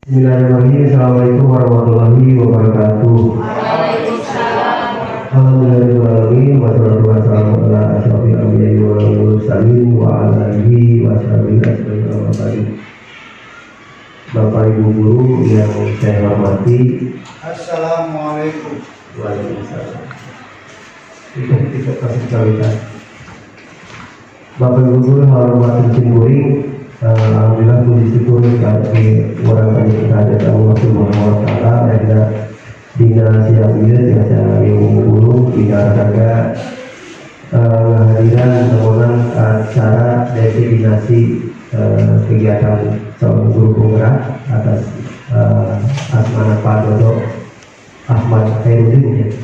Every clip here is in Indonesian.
Bismillahirrahmanirrahim. Assalamualaikum warahmatullahi wabarakatuh. Waalaikumsalam. Alhamdulillahirrahmanirrahim. Wassalatu wassalamu ala asyrofil anbiya'i wal mursalin wa ala alihi wa sahbihi ajmain. Bapak Ibu guru yang saya hormati, Assalamualaikum. waalaikumsalam. Kita kasih kalian. Bapak Ibu guru hormati cimburing. Alhamdulillah puji syukur kami orang kami terhadap Allah Subhanahu wa taala dan dina siang ieu biasa ilmu guru dina raga hadiran temuan acara designasi kegiatan seorang guru penggerak atas asmana Pak Dodo Ahmad Khairudin.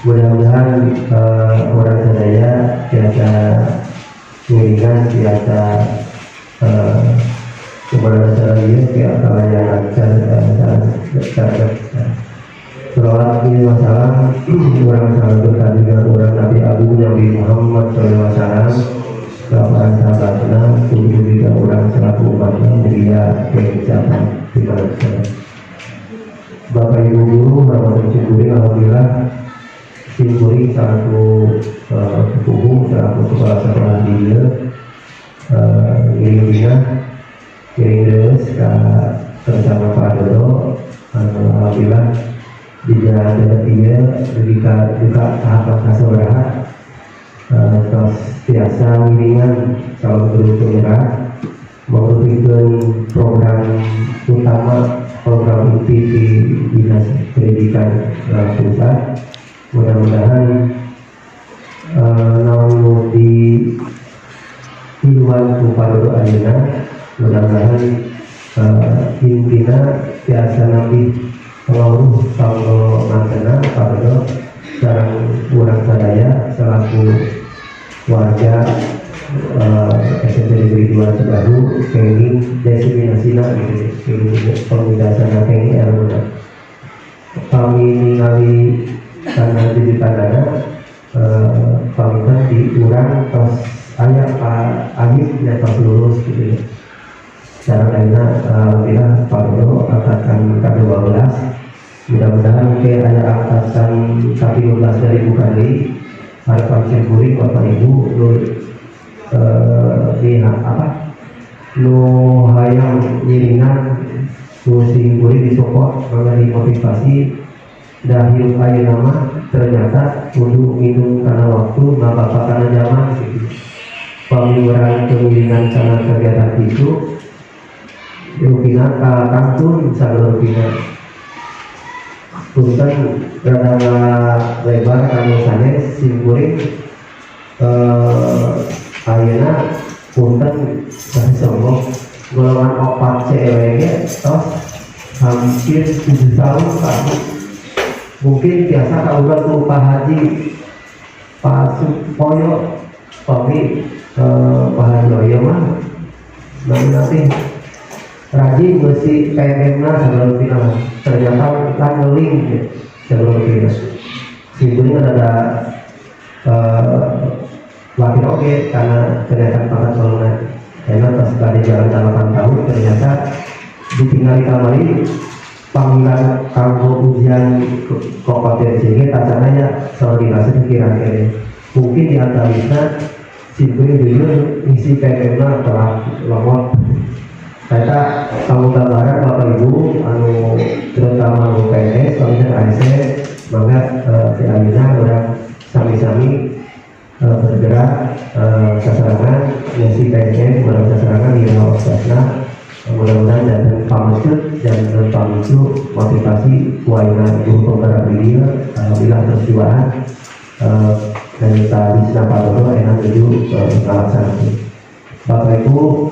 Mudah-mudahan orang sadaya biasa mengingat biasa kepada saya biasa yang akan selawat ini masalah orang sahabat berkandungan orang Nabi Abu Nabi Muhammad SAW kepada sahabatnya tujuh juga orang selaku umatnya dia kehidupan di mana Bapak Ibu guru hormat syukuri alhamdulillah Simburi selaku sepupu, selaku kepala sekolah dia kirim terus ke bersama Pak Dodo. Alhamdulillah di jalan dia juga tahap kasabraha terus biasa ngiringan calon guru penggerak memberikan program utama program inti di Dinas Pendidikan Pusat. Mudah-mudahan namun di luar Kupadodo Ayeuna mudah-mudahan intina biasa nabi pengaruh kalau mantena Padodo sareng urang sadaya selaku warga SMP Negeri 2 Cidahu kenging desiminasina gitu pemidasan kenging aruna kami ningali karena di tandana pamitan diurang terus ayat ahib yang pas lulus gitu ya. Secara lainnya bila Pak Dodo angkatan ke-12 mudah-mudahan ke ayat angkatan ke-12 dari kali harapan Simburi Bapak Ibu lihat apa lu hayang nyiringan lu Simburi disopot mengenai motivasi dahil ayo nama ternyata kudu minum karena waktu bapak karena zaman gitu. Pemiluran kemiringan karena kegiatan itu rupina kantun salah rupina punten rada lebar kami sanes simpuring ayeuna punten kasih sombong golongan 4 CLG tos hampir 7 tahun kamu mungkin biasa kalau tuh Pak Haji Pak Supoyo Pak Haji Oyo mah nanti rajin mesti PMM lah sebelum final ternyata kan ngeling sebelum final simpulnya ada wakil oke karena ternyata pangkat solongan karena pas pada jalan 8 tahun ternyata ditinggal di kamari panggilan kanggo ujian kompetensi tacananya selalu dirasa kira-kira mungkin di antaranya simpulnya dulu isi PMM telah lomot saya kamu gambaran Bapak Ibu anu terutama anu PNS kalau ASC maka di Alina orang sami-sami bergerak keserangan ngisi PNS dalam keserangan di dalam organisasi. Mudah-mudahan dan pamaksud dan pamicu motivasi wainan guru penggerak dia alhamdulillah terjualan dan kita di sana Pak Dodo enak menuju melaksanakan. Bapak Ibu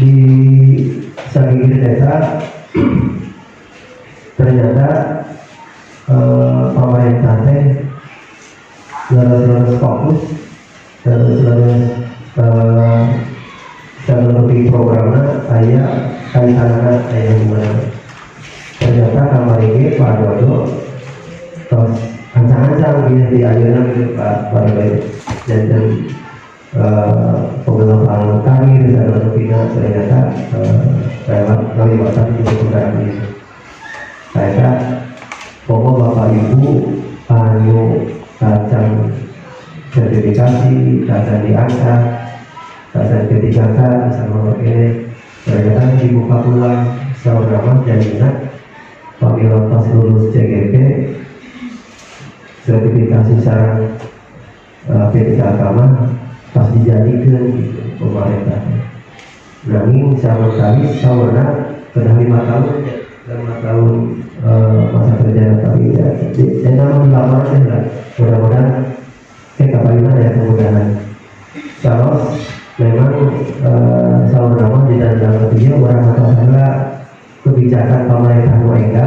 di Sagigir desa ternyata pemerintah harus fokus dan lebih programnya kaitannya gimana ternyata kamar ini Pak Dodo terus ancang-ancang di ayeuna gitu Pak Dodo dan pengelolaan kami ternyata lewat kelibatan di program ini. Saya pokok bapak ibu anu kacang sertifikasi, kacang diangkat, kacang ketika sama ini ternyata dibuka peluang seorang jaminan apabila pas lulus CGP sertifikasi sarang ketika agama pas dijadikan gitu, pemerintah. Nanging sama sekali sawarna sudah 5 tahun masa kerja tapi ya nama lamaran lah. Mudah-mudahan kapalina ya kemudahan. Terus memang sawarna di dalam dia orang masalah kebijakan pemerintah mereka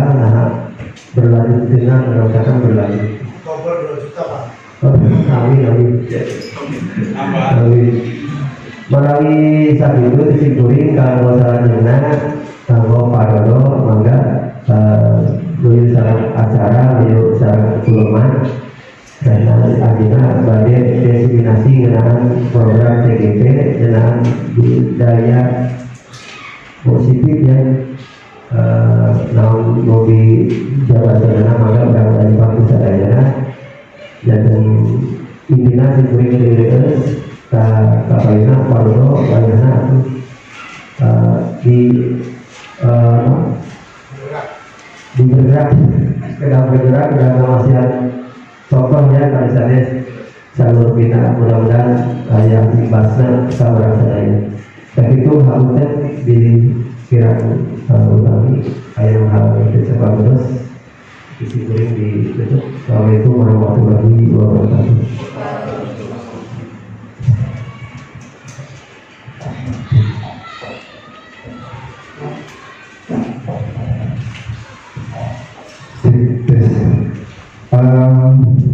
berlanjut dengan mengerjakan berlanjut. Oktober 2 juta Pak. Amin. Melalui saat itu disimpulin kalau selanjutnya kalau Pak Dodo mangga menuju sarang acara menuju sarang kuluman dan akhirnya badai desiminasi dengan program CGP dengan budaya positif yang namun mobil jabatan mangga berangkat dari waktu sadayana dan pimpinan simpulin DDS kapalina Parodo Bayana di bergerak dan masihan contohnya kalau misalnya jalur bina mudah-mudahan yang dibahasnya sabarang sadaya tapi itu harusnya dikira ulangi ayam hal itu cepat terus disimpulin di tutup. Assalamualaikum warahmatullahi wabarakatuh.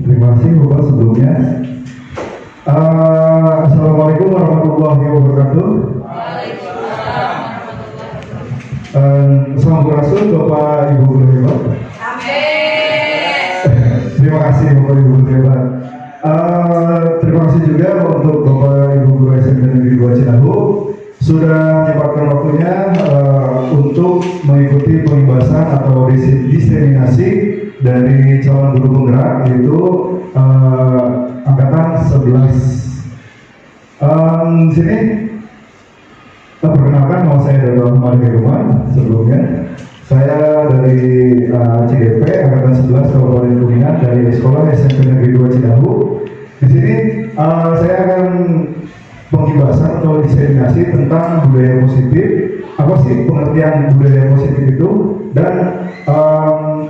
Terima kasih Bapak sebelumnya. Assalamualaikum warahmatullahi wabarakatuh. Sampurasun Bapak Ibu Guru Hebat. Terima kasih Bapak Ibu Guru Hebat. Terima kasih juga untuk Bapak Ibu Guru SMP Negeri 2 Cidahu sudah menyempatkan waktunya untuk mengikuti pembahasan atau diseminasi dari calon guru penggerak yaitu angkatan 11. Di sini perkenalkan nama saya Dodo Margeruman. Sebelumnya saya dari CGP angkatan 11 Kabupaten Kuningan dari Sekolah SMP Negeri 2 Cidahu. Di sini saya akan pembahasan atau diseminasi tentang budaya positif. Apa sih pengertian budaya positif itu dan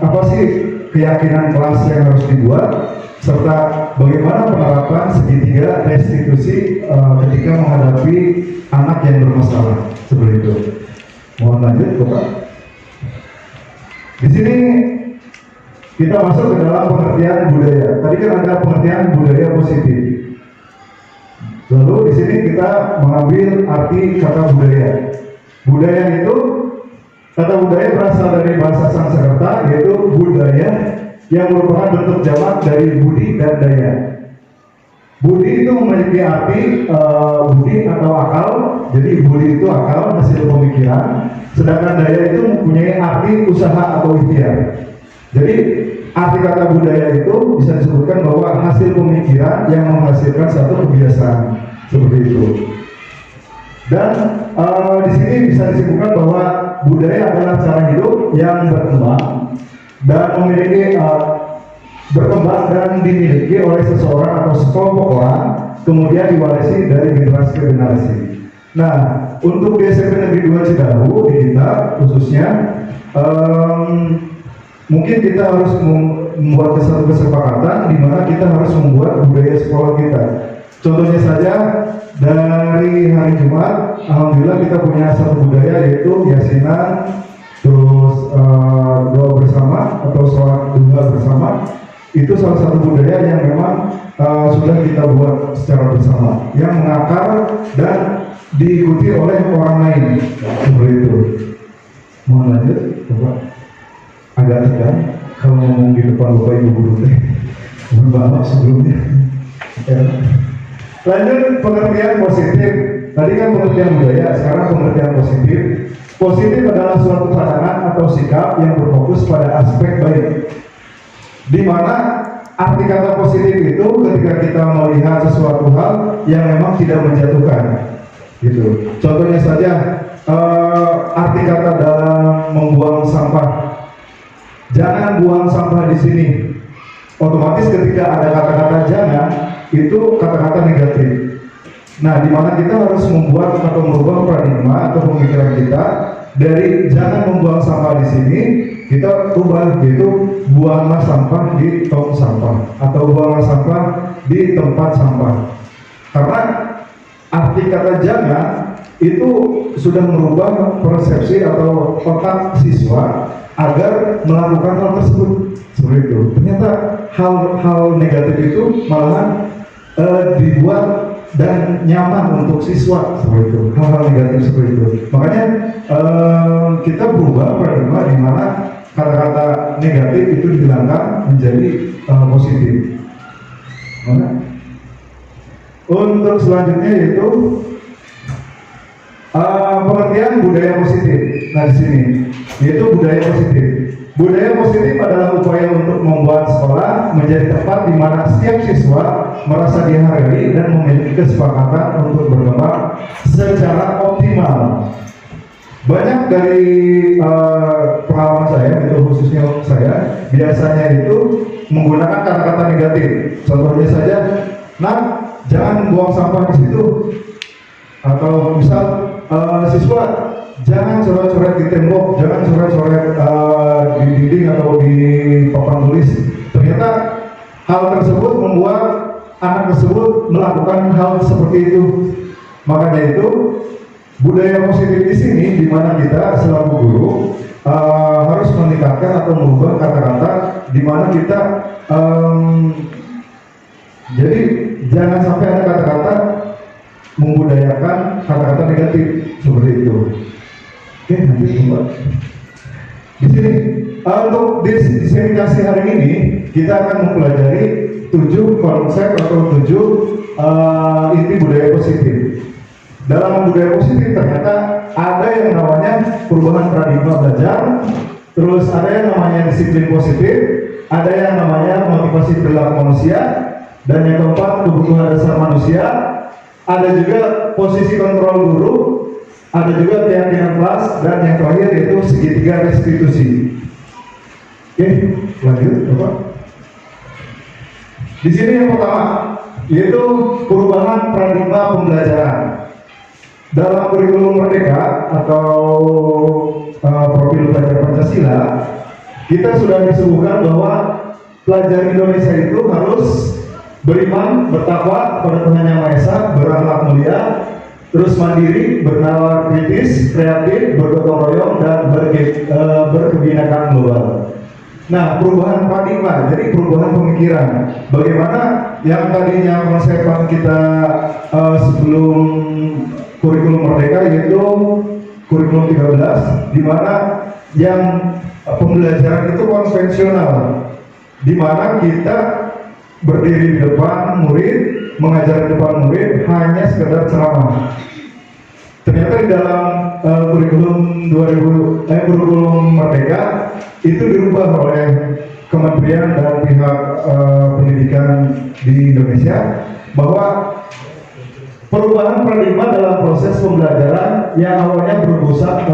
apa sih keyakinan kelas yang harus dibuat serta bagaimana penerapan segitiga restitusi ketika menghadapi anak yang bermasalah seperti itu. Mohon lanjut, Bapak. Di sini kita masuk ke dalam pengertian budaya. Tadi kan ada pengertian budaya positif. Lalu di sini kita mengambil arti kata budaya. Budaya itu kata budaya berasal dari bahasa Sanskerta yaitu budaya yang merupakan bentuk jamak dari budi dan daya. Budi itu memiliki arti budi atau akal. Jadi budi itu akal, hasil pemikiran. Sedangkan daya itu mempunyai arti usaha atau ikhtiar. Jadi arti kata budaya itu bisa disebutkan bahwa hasil pemikiran yang menghasilkan satu kebiasaan seperti itu. Dan di sini bisa disimpulkan bahwa budaya adalah cara hidup yang berkembang dan memiliki berkembang dan dimiliki oleh seseorang atau sekelompok orang, kemudian diwarisi dari generasi ke generasi. Nah, untuk di SMP Negeri 2 Cidahu di kita khususnya mungkin kita harus membuat satu kesepakatan di mana kita harus membuat budaya sekolah kita. Contohnya saja dari hari Jumat, alhamdulillah kita punya satu budaya yaitu yasinan, terus doa bersama atau sholat duha bersama. Itu salah satu budaya yang memang sudah kita buat secara bersama, yang mengakar dan diikuti oleh orang lain seperti itu. Mohon lanjut, Bapak. Agak tegang kalau ngomong di depan Bapak Ibu guru teh. Mohon maaf sebelumnya. Lanjut pengertian positif. Tadi kan pengertian budaya, sekarang pengertian positif. Positif adalah suatu pandangan atau sikap yang berfokus pada aspek baik. Di mana arti kata positif itu ketika kita melihat sesuatu hal yang memang tidak menjatuhkan, gitu. Contohnya saja arti kata dalam membuang sampah. Jangan buang sampah di sini. Otomatis ketika ada kata-kata jangan, itu kata-kata negatif. Nah, di mana kita harus membuat atau merubah paradigma atau pemikiran kita dari jangan membuang sampah di sini, kita ubah yaitu buanglah sampah di tong sampah atau buanglah sampah di tempat sampah. Karena arti kata jangan itu sudah merubah persepsi atau otak siswa agar melakukan hal tersebut. Seperti itu. Ternyata hal negatif itu malahan dibuat dan nyaman untuk siswa, seperti itu. Hal-hal negatif seperti itu. Makanya kita berubah paradigma di mana kata-kata negatif itu dihilangkan menjadi positif. Mana? Untuk selanjutnya yaitu pengertian budaya positif. Nah, di sini yaitu budaya positif. Budaya positif adalah upaya untuk membuat sekolah menjadi tempat di mana setiap siswa merasa dihargai dan memiliki kesepakatan untuk berkembang secara optimal. Banyak dari pengalaman saya, itu khususnya saya, biasanya itu menggunakan kata-kata negatif. Contohnya saja, nah jangan buang sampah di situ. Atau misal siswa jangan coret-coret di tembok, jangan coret-coret di dinding atau di papan tulis. Ternyata hal tersebut membuat anak tersebut melakukan hal seperti itu. Makanya itu budaya positif di sini, di mana kita selaku guru harus meningkatkan atau merubah kata-kata, di mana kita jadi jangan sampai ada kata-kata membudayakan kata-kata negatif seperti itu. Oke, nanti coba. Di sini untuk diseminasi hari ini kita akan mempelajari 7 konsep atau 7 inti budaya positif. Dalam budaya positif ternyata ada yang namanya perubahan paradigma belajar, terus ada yang namanya disiplin positif, ada yang namanya motivasi perilaku manusia, dan yang keempat kebutuhan dasar manusia, ada juga posisi kontrol guru, ada juga keyakinan kelas, dan yang terakhir yaitu segitiga restitusi. Oke, lanjut, Bapak. Di sini yang pertama yaitu perubahan paradigma pembelajaran. Dalam kurikulum Merdeka atau profil pelajar Pancasila, kita sudah disuguhkan bahwa pelajar Indonesia itu harus beriman, bertakwa kepada Tuhan Yang Maha Esa, berakhlak mulia, terus mandiri, bernalar kritis, kreatif, bergotong royong, dan berkebinekaan global. Nah, perubahan paradigma, jadi perubahan pemikiran. Bagaimana yang tadinya konsep kita sebelum kurikulum Merdeka yaitu kurikulum 13, di mana yang pembelajaran itu konvensional, di mana kita berdiri di depan murid, mengajar di depan murid, hanya sekedar ceramah. Ternyata di dalam kurikulum kurikulum Merdeka itu dirubah oleh Kementerian dan pihak pendidikan di Indonesia, bahwa perubahan paradigma dalam proses pembelajaran yang awalnya berpusat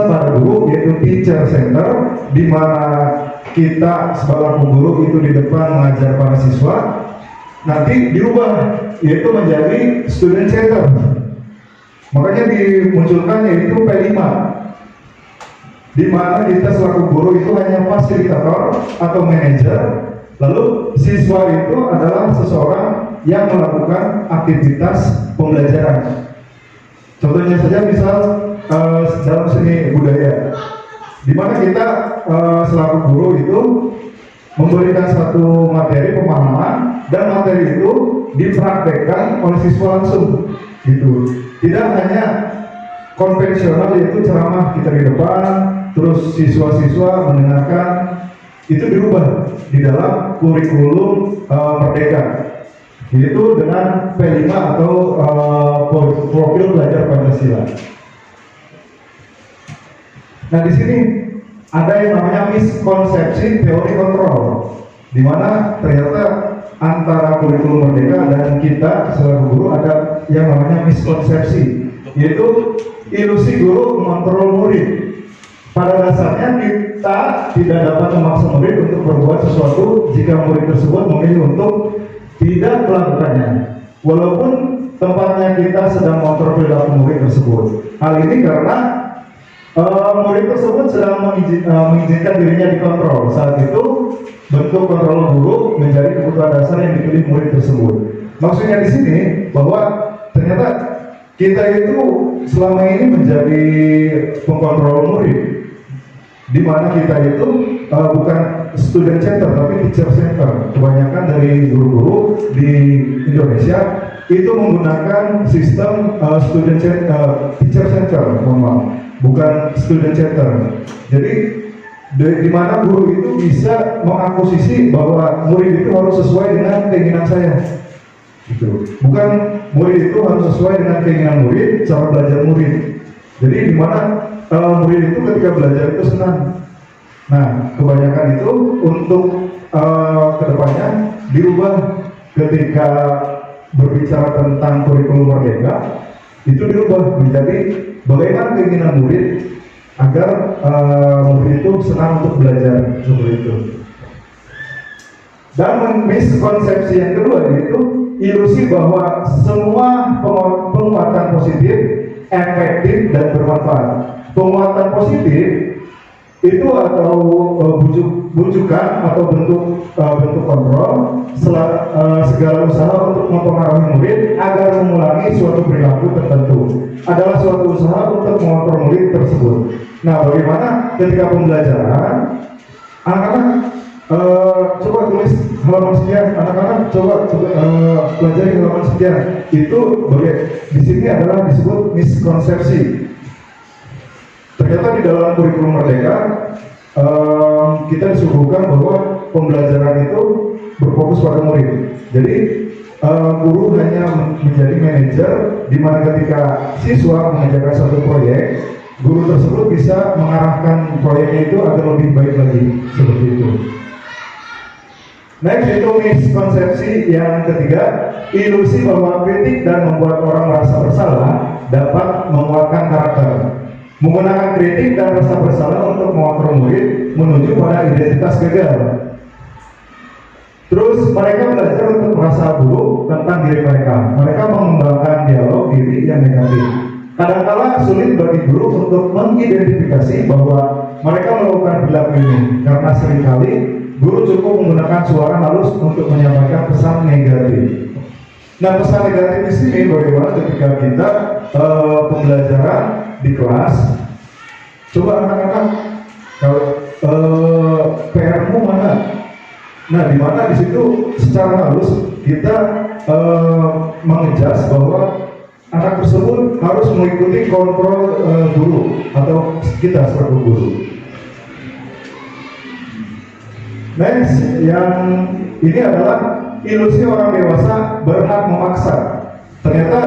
pada guru, yaitu teacher center, di mana kita sebagai guru itu di depan mengajar para siswa, nanti dirubah yaitu menjadi student center. Makanya dimunculkan yaitu P5, di mana kita selaku guru itu hanya fasilitator atau manajer, lalu siswa itu adalah seseorang yang melakukan aktivitas pembelajaran. Contohnya saja misal dalam seni budaya, di mana kita selaku guru itu memberikan satu materi pemahaman, dan materi itu dipraktekkan oleh siswa langsung, gitu. Tidak hanya konvensional yaitu ceramah kita di depan, terus siswa-siswa mendengarkan. Itu dirubah di dalam kurikulum Merdeka. yaitu dengan P5 atau profil belajar Pancasila. Nah, di sini ada yang namanya miskonsepsi teori kontrol, di mana ternyata antara kurikulum Merdeka dan kita selaku guru ada yang namanya miskonsepsi, yaitu ilusi guru mengontrol murid. Pada dasarnya kita tidak dapat memaksa murid untuk berbuat sesuatu jika murid tersebut memilih untuk tidak melakukannya, walaupun tempatnya kita sedang mengontrol perilaku murid tersebut. Hal ini karena murid tersebut sedang mengizinkan dirinya dikontrol. Saat itu bentuk kontrol guru menjadi kebutuhan dasar yang dipilih murid tersebut. Maksudnya di sini bahwa ternyata kita itu selama ini menjadi pengkontrol murid, di mana kita itu bukan student center tapi teacher center. Kebanyakan dari guru-guru di Indonesia itu menggunakan sistem student center, teacher center, bukan student center. Jadi di mana guru itu bisa mengakuisisi bahwa murid itu harus sesuai dengan keinginan saya. Gitu. Bukan murid itu harus sesuai dengan keinginan murid, cara belajar murid. Jadi di mana murid itu ketika belajar itu senang. Nah, kebanyakan itu untuk kedepannya dirubah ketika berbicara tentang kurikulum Merdeka, itu dirubah menjadi bagaimana keinginan murid agar murid itu senang untuk belajar seperti itu. Dan miskonsepsi yang kedua yaitu ilusi bahwa semua penguatan positif efektif dan bermanfaat. Penguatan positif itu atau bujukan atau bentuk kontrol segala usaha untuk mempengaruhi murid agar mengulangi suatu perilaku tertentu adalah suatu usaha untuk mengontrol murid tersebut. Nah, bagaimana ketika pembelajaran anak-anak coba tulis halaman sekian, anak-anak coba pelajari halaman sekian. Itu di sini adalah disebut miskonsepsi. Ternyata di dalam kurikulum Merdeka kita disuguhkan bahwa pembelajaran itu berfokus pada murid. Jadi guru hanya menjadi manajer di mana ketika siswa mengerjakan satu proyek, guru tersebut bisa mengarahkan proyeknya itu agar lebih baik lagi seperti itu. Next itu miskonsepsi yang ketiga, ilusi bahwa kritik dan membuat orang merasa bersalah dapat menguatkan karakter. Menggunakan kritik dan rasa bersalah untuk mengontrol murid menuju pada identitas gagal. Terus mereka belajar untuk merasa buruk tentang diri mereka. Mereka mengembangkan dialog diri yang negatif. Kadang-kala sulit bagi guru untuk mengidentifikasi bahwa mereka melakukan perilaku ini karena seringkali guru cukup menggunakan suara halus untuk menyampaikan pesan negatif. Nah, pesan negatif di sini bagaimana ketika kita pembelajaran di kelas, coba anak-anak kalau PR-mu mana? Nah, di mana di situ secara halus kita mengejas bahwa anak tersebut harus mengikuti kontrol guru atau kita selaku guru. Next, yang ini adalah ilusi orang dewasa berhak memaksa. Ternyata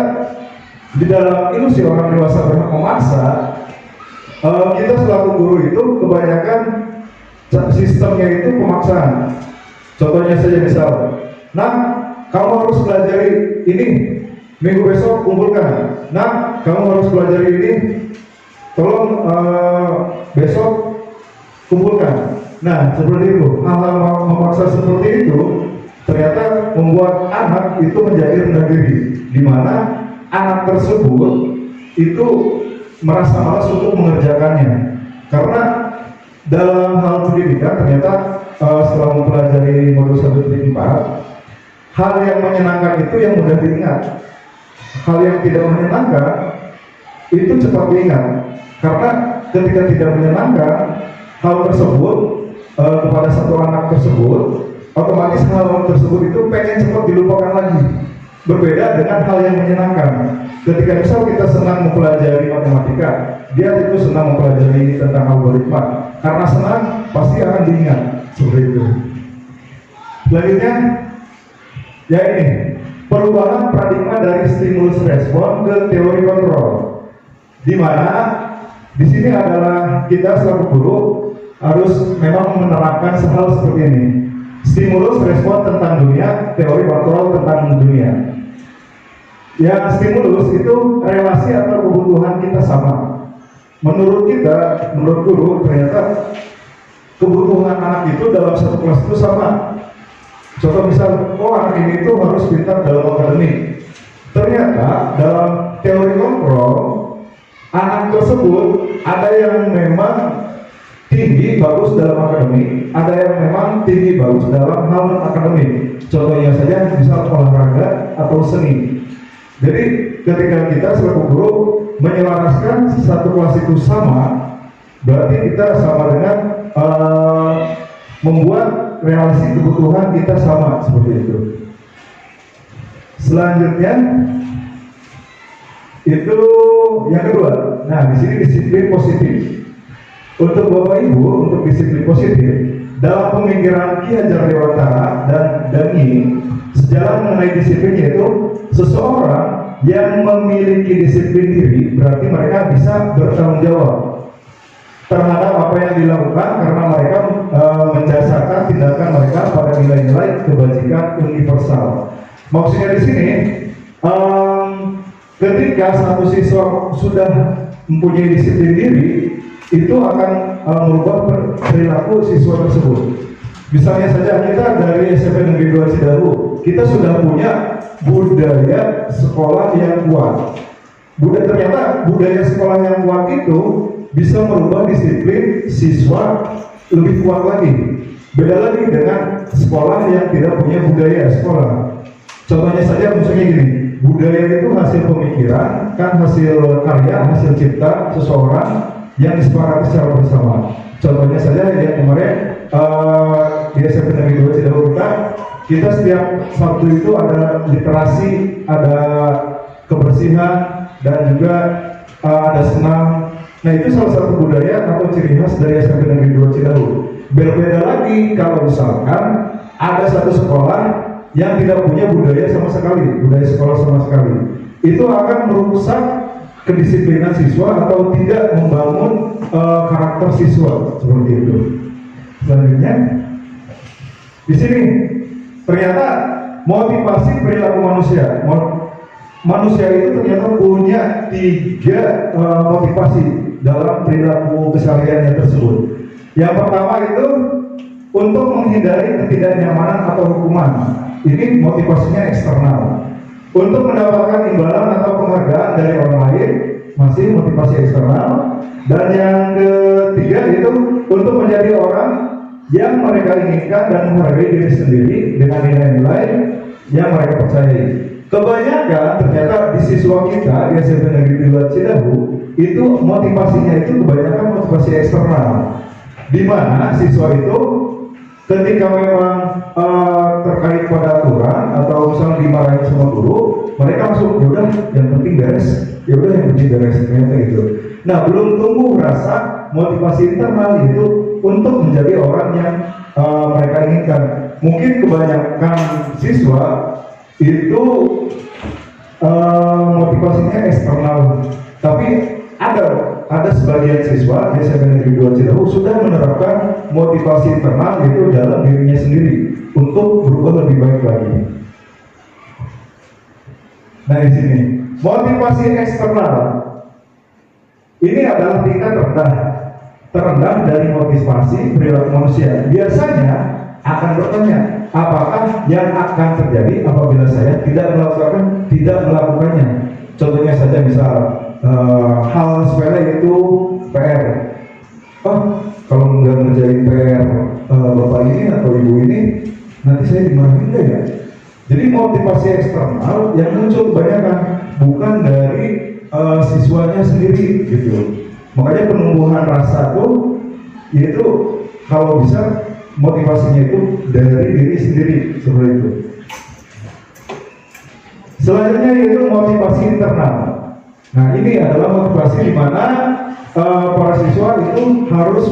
di dalam ilusi orang dewasa berhak memaksa, kita selaku guru itu kebanyakan sistemnya itu pemaksaan. Contohnya saja misal, nah kamu harus pelajari ini, minggu besok kumpulkan. Nah kamu harus pelajari ini, tolong besok kumpulkan. Nah seperti itu, hal-hal memaksa seperti itu ternyata membuat anak itu menjadi rendah diri, di mana anak tersebut itu merasa malas untuk mengerjakannya. Karena dalam hal pendidikan ternyata setelah mempelajari modul 1.4, hal yang menyenangkan itu yang mudah diingat, hal yang tidak menyenangkan itu cepat diingat. Karena ketika tidak menyenangkan hal tersebut kepada satu anak tersebut, otomatis hal tersebut itu pengen cepat dilupakan lagi. Berbeda dengan hal yang menyenangkan. Ketika misal kita senang mempelajari matematika, dia itu senang mempelajari tentang algoritma. Karena senang, pasti akan diingat seperti itu. Selanjutnya, ya ini perubahan paradigma dari stimulus respon ke teori kontrol, di mana di sini adalah kita selaku guru harus memang menerapkan hal seperti ini. Stimulus respon tentang dunia, teori kontrol tentang dunia. Ya, stimulus itu relasi atau kebutuhan kita sama. Menurut kita, menurut guru, ternyata kebutuhan anak itu dalam satu kelas itu sama. Contoh misal, oh anak ini itu harus pintar dalam akademik. Ternyata dalam teori kontrol, anak tersebut ada yang memang tinggi bagus dalam akademik, ada yang memang tinggi bagus dalam hal akademik. Contohnya saja misal olahraga atau seni. Jadi ketika kita selaku guru menyelaraskan satu kelas itu sama, berarti kita sama dengan membuat relasi kebutuhan kita sama seperti itu. Selanjutnya itu yang kedua. Nah, di sini disiplin positif. Untuk Bapak Ibu, untuk disiplin positif dalam pemikiran Ki Hajar Dewantara dan Dani, sejalan mengenai disiplin yaitu seseorang yang memiliki disiplin diri berarti mereka bisa bertanggung jawab terhadap apa yang dilakukan karena mereka menjasarkan tindakan mereka pada nilai-nilai kebajikan universal. Maksudnya di sini ketika satu siswa sudah mempunyai disiplin diri, itu akan merubah perilaku siswa tersebut. Misalnya saja kita dari SMP Negeri 2 Cidahu, kita sudah punya budaya sekolah yang kuat. Ternyata budaya sekolah yang kuat itu bisa merubah disiplin siswa lebih kuat lagi. Beda lagi dengan sekolah yang tidak punya budaya sekolah. Contohnya saja misalnya gini, budaya itu hasil pemikiran, kan hasil karya, hasil cipta seseorang yang disepakati secara bersama. Contohnya saja yang kemarin di SMP Negeri 2 Cidahu kita setiap Sabtu itu ada literasi, ada kebersihan, dan juga ada senam. Nah, itu salah satu budaya atau ciri khas dari SMP Negeri 2 Cidahu. Berbeda lagi kalau misalkan ada satu sekolah yang tidak punya budaya sama sekali, budaya sekolah sama sekali. Itu akan merusak kedisiplinan siswa atau tidak membangun karakter siswa seperti itu. Selanjutnya, di sini ternyata motivasi perilaku manusia. Manusia itu ternyata punya 3 motivasi dalam perilaku kesehariannya tersebut. Yang pertama itu untuk menghindari ketidaknyamanan atau hukuman. Ini motivasinya eksternal. Untuk mendapatkan imbalan atau penghargaan dari orang lain, masih motivasi eksternal. Dan yang ketiga itu untuk menjadi orang yang mereka inginkan dan menghargai diri sendiri dengan nilai-nilai yang mereka percayai. Kebanyakan ternyata di siswa kita di SMP Negeri 2 Cidahu itu motivasinya itu kebanyakan motivasi eksternal, di mana siswa itu ketika memang terkait pada aturan atau misalnya dimarahin sama guru, mereka langsung yaudah yang penting beres, yaudah yang penting beres, ternyata itu. Nah, belum tumbuh rasa motivasi internal itu untuk menjadi orang yang mereka inginkan. Mungkin kebanyakan siswa itu motivasinya eksternal, tapi ada sebagian siswa di SMP Negeri 2 Cidahu sudah menerapkan motivasi internal yaitu dalam dirinya sendiri untuk berubah lebih baik lagi. Nah, di sini motivasi eksternal ini adalah tingkat terendah dari motivasi perilaku manusia. Biasanya akan bertanya, apakah yang akan terjadi apabila saya tidak melakukannya? Contohnya saja misal hal sepele itu PR. Kalau nggak ngerjain PR bapak ini atau ibu ini, nanti saya dimarahin nggak ya? Jadi motivasi eksternal yang muncul kebanyakan bukan dari siswanya sendiri gitu. Makanya penumbuhan rasa tuh yaitu kalau bisa motivasinya itu dari diri sendiri seperti itu. Selanjutnya yaitu motivasi internal. Nah, ini adalah motivasi di mana para siswa itu harus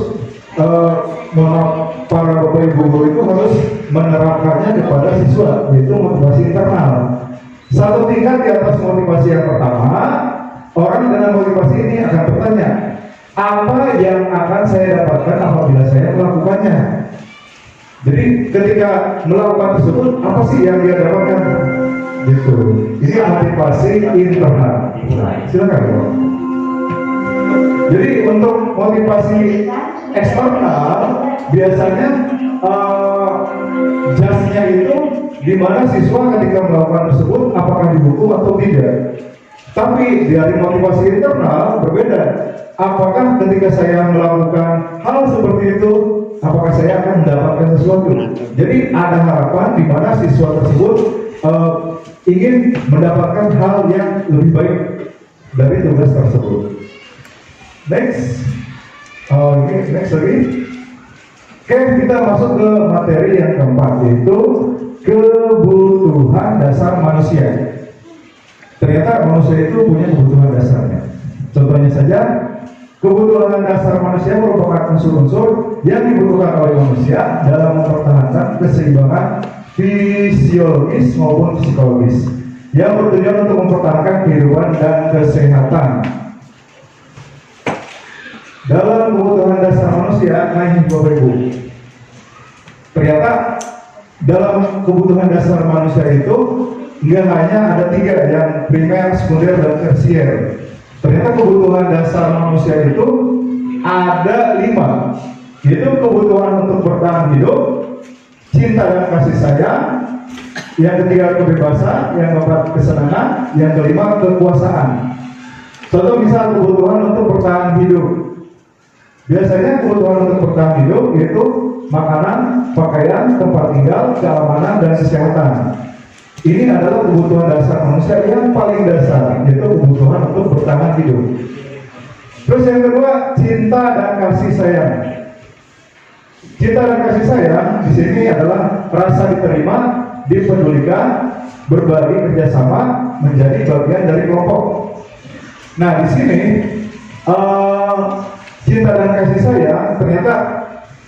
para bapak ibu guru itu harus menerapkannya kepada siswa, yaitu motivasi internal. Satu tingkat di atas motivasi yang pertama, orang dengan motivasi ini akan bertanya, apa yang akan saya dapatkan apabila saya melakukannya? Jadi ketika melakukan tersebut, apa sih yang dia dapatkan? Gitu. Ini motivasi internal. Silakan, Bro. Jadi untuk motivasi eksternal biasanya jasnya itu di mana siswa ketika melakukan tersebut apakah dihukum atau tidak. Tapi dari motivasi internal berbeda. Apakah ketika saya melakukan hal seperti itu, apakah saya akan mendapatkan sesuatu? Jadi ada harapan di mana siswa tersebut ingin mendapatkan hal yang lebih baik dari tugas tersebut. Next lagi. Oke, kita masuk ke materi yang keempat, yaitu kebutuhan dasar manusia. Ternyata manusia itu punya kebutuhan dasarnya. Contohnya saja, kebutuhan dasar manusia merupakan unsur-unsur yang dibutuhkan oleh manusia dalam mempertahankan keseimbangan fisiologis maupun psikologis yang bertujuan untuk mempertahankan kehidupan dan kesehatan. Dalam kebutuhan dasar manusia, Bapak Ibu, ternyata dalam kebutuhan dasar manusia itu nggak hanya ada 3, yang primer, sekunder, dan tersier. Ternyata kebutuhan dasar manusia itu ada 5, yaitu kebutuhan untuk bertahan hidup, cinta dan kasih sayang, yang ketiga kebebasan, yang keempat kesenangan, yang kelima kekuasaan. Contoh misal kebutuhan untuk bertahan hidup. Biasanya kebutuhan untuk bertahan hidup yaitu makanan, pakaian, tempat tinggal, keamanan, dan kesehatan. Ini adalah kebutuhan dasar manusia yang paling dasar, yaitu kebutuhan untuk bertahan hidup. Terus yang kedua, cinta dan kasih sayang. Cinta dan kasih sayang di sini adalah rasa diterima, dipedulikan, berbagi, kerjasama, menjadi bagian dari kelompok. Nah, di sini cinta dan kasih sayang ternyata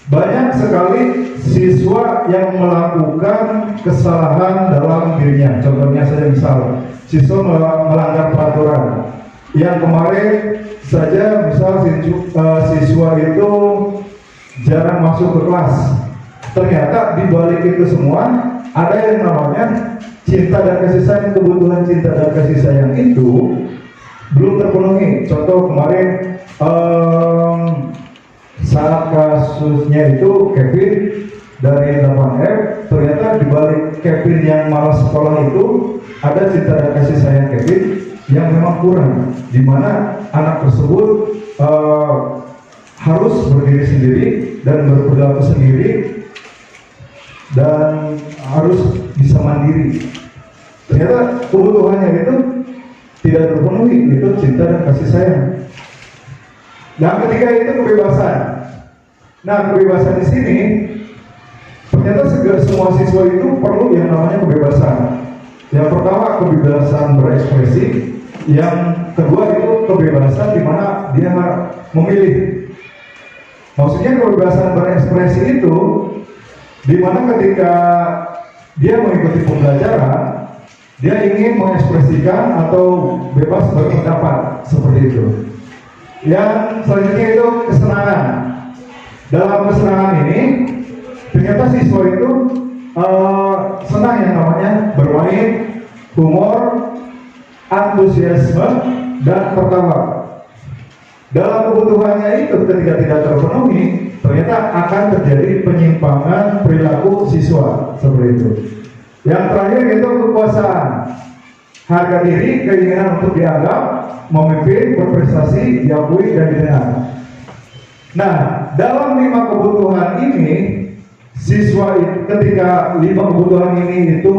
banyak sekali siswa yang melakukan kesalahan dalam dirinya. Contohnya saja misal siswa melanggar peraturan. Yang kemarin saja misal siswa itu jarang masuk ke kelas. Ternyata di balik itu semua ada yang namanya cinta dan kasih sayang. Kebutuhan cinta dan kasih sayang itu belum terpenuhi. Contoh kemarin saat kasusnya itu Kevin dari 8F, ternyata di balik Kevin yang malas sekolah itu ada cinta dan kasih sayang Kevin yang memang kurang, di mana anak tersebut harus berdiri sendiri dan berperilaku sendiri dan harus bisa mandiri. Ternyata kebutuhannya itu tidak terpenuhi, itu cinta dan kasih sayang. Yang ketiga itu kebebasan. Nah, kebebasan di sini ternyata semua siswa itu perlu yang namanya kebebasan. Yang pertama kebebasan berekspresi, yang kedua itu kebebasan di mana dia memilih. Maksudnya kebebasan berekspresi itu di mana ketika dia mengikuti pembelajaran, dia ingin mengekspresikan atau bebas berpendapat seperti itu. Yang selanjutnya itu kesenangan. Dalam kesenangan ini ternyata siswa itu senang yang namanya bermain, humor, antusiasme, dan tertawa. Dalam kebutuhannya itu ketika tidak terpenuhi, ternyata akan terjadi penyimpangan perilaku siswa seperti itu. Yang terakhir itu kekuasaan. Harga diri, keinginan untuk dianggap, memimpin, berprestasi, diakui, dan didengar. Nah, dalam 5 kebutuhan ini, siswa ketika 5 kebutuhan ini itu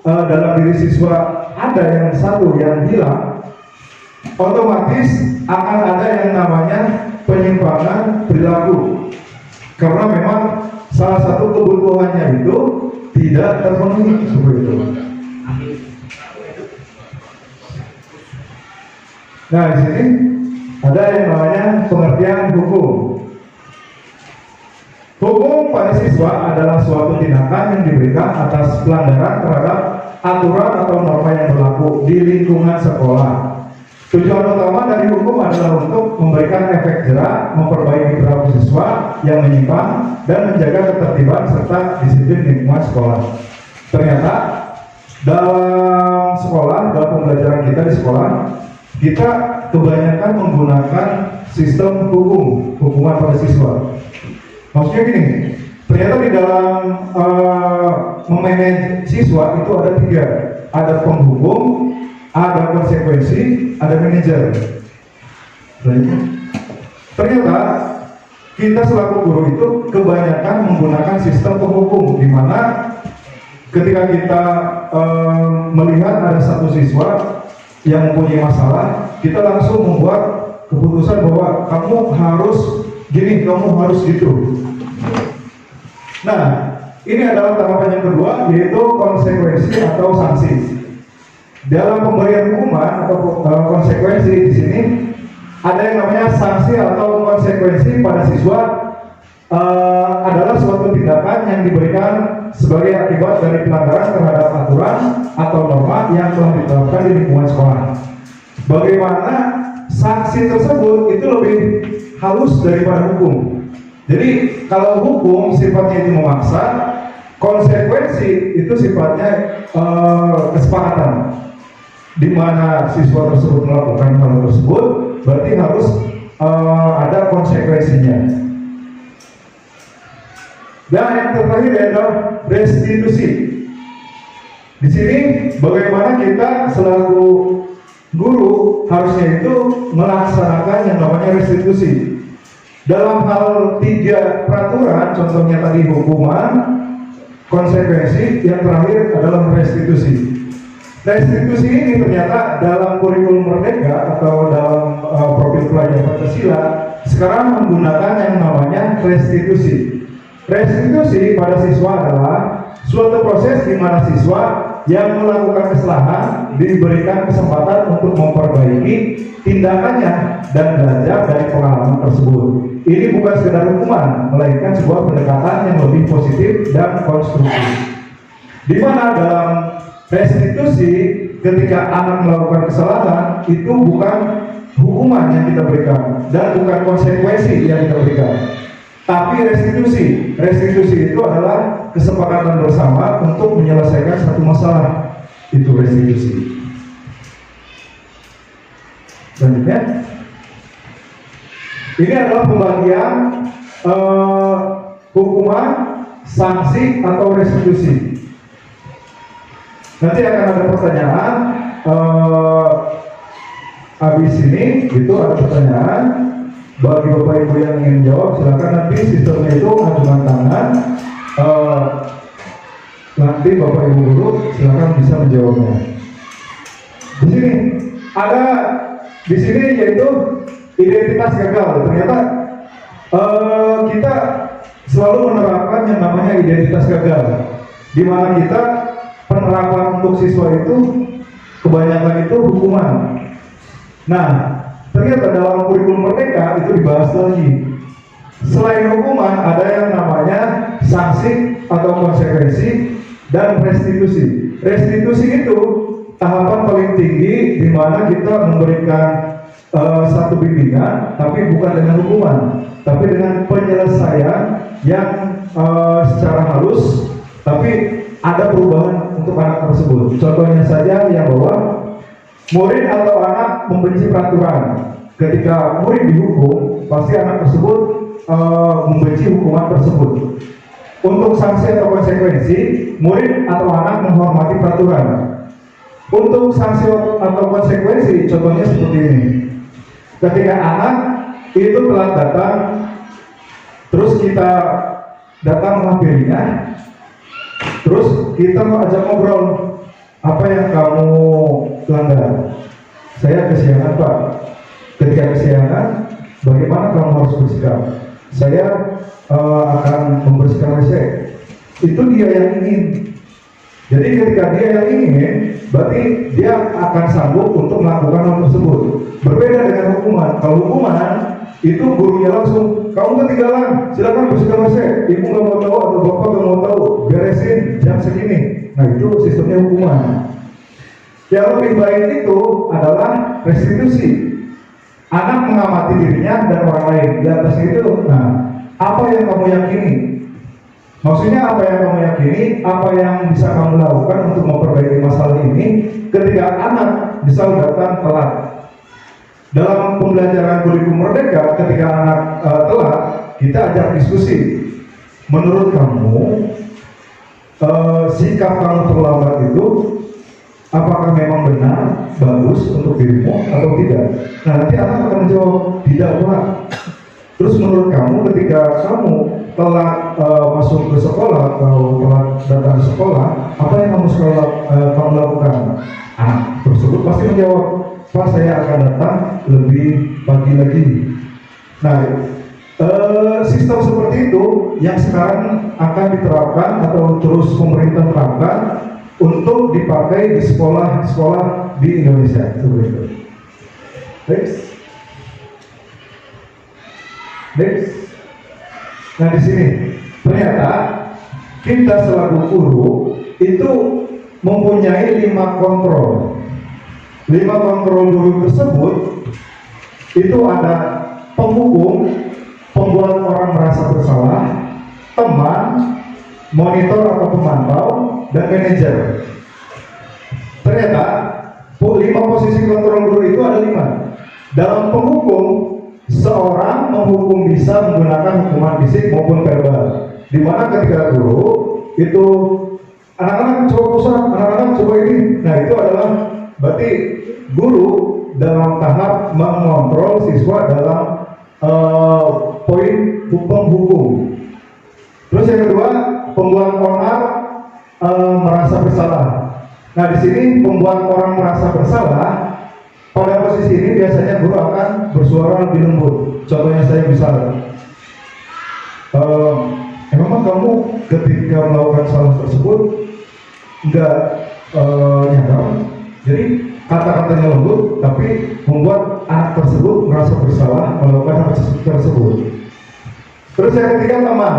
dalam diri siswa ada yang satu yang hilang, otomatis akan ada yang namanya penyimpangan perilaku. Karena memang salah satu kebutuhannya itu tidak terpenuhi seperti itu. Nah, di sini ada yang namanya pengertian hukum. Hukum pada siswa adalah suatu tindakan yang diberikan atas pelanggaran terhadap aturan atau norma yang berlaku di lingkungan sekolah. Tujuan utama dari hukum adalah untuk memberikan efek jerak, memperbaiki perilaku siswa yang menyimpang, dan menjaga ketertiban serta disiplin lingkungan sekolah. Ternyata dalam sekolah, dalam pembelajaran kita di sekolah, kita kebanyakan menggunakan sistem hukuman pada siswa. Maksudnya gini, ternyata di dalam memanage siswa itu ada 3, ada penghukum, ada konsekuensi, ada manajer. Ternyata kita selaku guru itu kebanyakan menggunakan sistem penghukum, di mana ketika kita melihat ada satu siswa yang mempunyai masalah, kita langsung membuat keputusan bahwa kamu harus gini, kamu harus gitu. Nah, ini adalah tahapan yang kedua, yaitu konsekuensi atau sanksi. Dalam pemberian hukuman atau konsekuensi di sini ada yang namanya sanksi atau konsekuensi pada siswa adalah suatu tindakan yang diberikan sebagai akibat dari pelanggaran terhadap aturan atau norma yang telah ditetapkan di lingkungan sekolah. Bagaimana sanksi tersebut itu lebih halus daripada hukum. Jadi kalau hukum sifatnya itu memaksa, konsekuensi itu sifatnya kesepakatan, di mana siswa tersebut melakukan hal tersebut, berarti harus ada konsekuensinya. Dan yang terakhir adalah restitusi. Di sini bagaimana kita selaku guru harusnya itu melaksanakan yang namanya restitusi. Dalam hal 3 peraturan, contohnya tadi hukuman, konsekuensi, yang terakhir adalah restitusi. Restitusi ini ternyata dalam kurikulum Merdeka atau dalam profil pelajar Pancasila sekarang menggunakan yang namanya restitusi. Restitusi pada siswa adalah suatu proses di mana siswa yang melakukan kesalahan diberikan kesempatan untuk memperbaiki tindakannya dan belajar dari pengalaman tersebut. Ini bukan sekedar hukuman, melainkan sebuah pendekatan yang lebih positif dan konstruktif. Di mana dalam restitusi, ketika anak melakukan kesalahan, itu bukan hukuman yang kita berikan dan bukan konsekuensi yang kita berikan, tapi restitusi. Restitusi itu adalah kesepakatan bersama untuk menyelesaikan satu masalah. Itu restitusi. Selanjutnya, ini adalah pembagian hukuman, sanksi atau restitusi. Nanti akan ada pertanyaan habis ini, itu ada pertanyaan bagi Bapak Ibu yang ingin jawab, silakan. Nanti sistemnya itu ajukan tangan, nanti Bapak Ibu guru silakan bisa menjawabnya. Di sini ada, di sini yaitu identitas gagal. Ternyata kita selalu menerapkan yang namanya identitas gagal, di mana kita penerapan untuk siswa itu kebanyakan itu hukuman. Nah, ternyata dalam kurikulum Merdeka itu dibahas lagi. Selain hukuman ada yang namanya sanksi atau konsekuensi dan restitusi. Restitusi itu tahapan paling tinggi di mana kita memberikan satu bimbingan, tapi bukan dengan hukuman, tapi dengan penyelesaian yang secara halus, tapi ada perubahan untuk anak tersebut. Contohnya saja yang bahwa murid atau anak membenci peraturan. Ketika murid dihukum, pasti anak tersebut membenci hukuman tersebut. Untuk sanksi atau konsekuensi, murid atau anak menghormati peraturan. Untuk sanksi atau konsekuensi, contohnya seperti ini. Ketika anak itu telat datang, terus kita datang menghampirinya, terus kita mau ajak ngobrol, apa yang kamu langgar? Saya kesiangan Pak. Ketika kesiangan, bagaimana kamu harus bersikap? Saya akan membersihkan WC. Itu dia yang ingin. Jadi ketika dia yang ingin, berarti dia akan sanggup untuk melakukan hal tersebut. Berbeda dengan hukuman. Kalau hukuman itu gurunya langsung, kamu ketinggalan, silakan bersihkan WC. Ibu nggak mau tahu atau bapak nggak mau tahu, beresin jam segini. Nah itu sistemnya hukuman. Yang lebih baik itu adalah restitusi. Anak mengamati dirinya dan orang lain. Di atas itu, nah, apa yang kamu yakini? Maksudnya apa yang kamu yakini, apa yang bisa kamu lakukan untuk memperbaiki masalah ini ketika anak misal datang telat. Dalam pembelajaran kurikulum merdeka, ketika anak telat, kita ajak diskusi. Menurut kamu, sikap kamu terlambat itu apakah memang benar, bagus untuk dirimu atau tidak? Nah nanti anak akan menjawab tidak, Pak. Terus menurut kamu ketika kamu telat masuk ke sekolah atau telat datang ke sekolah, apa yang kamu lakukan? Anak tersebut pasti menjawab, Pak saya akan datang lebih pagi lagi. Nah sistem seperti itu yang sekarang akan diterapkan atau terus pemerintah terapkan untuk dipakai di sekolah-sekolah di Indonesia seperti itu. Next. Nah di sini ternyata kita selaku guru itu mempunyai 5 kontrol. 5 kontrol guru tersebut itu ada penghukum, pembuat orang merasa bersalah, teman, monitor atau pemantau, dan manajer. Ternyata 5 posisi kontrol guru itu ada 5. Dalam penghukum, seorang menghukum bisa menggunakan hukuman fisik maupun verbal. Di mana ketika guru itu anak-anak coba pusat, anak-anak coba ini. Nah itu adalah berarti guru dalam tahap mengontrol siswa dalam poin penghukum. Terus yang kedua, pembuat onar merasa bersalah. Nah di sini pembuat orang merasa bersalah, pada posisi ini biasanya guru akan bersuara lebih lembut. Contohnya saya misalnya, memang kamu ketika melakukan salah tersebut enggak nyadar. Jadi kata-katanya lembut, tapi membuat anak tersebut merasa bersalah melakukan hal tersebut. Terus yang ketiga, teman.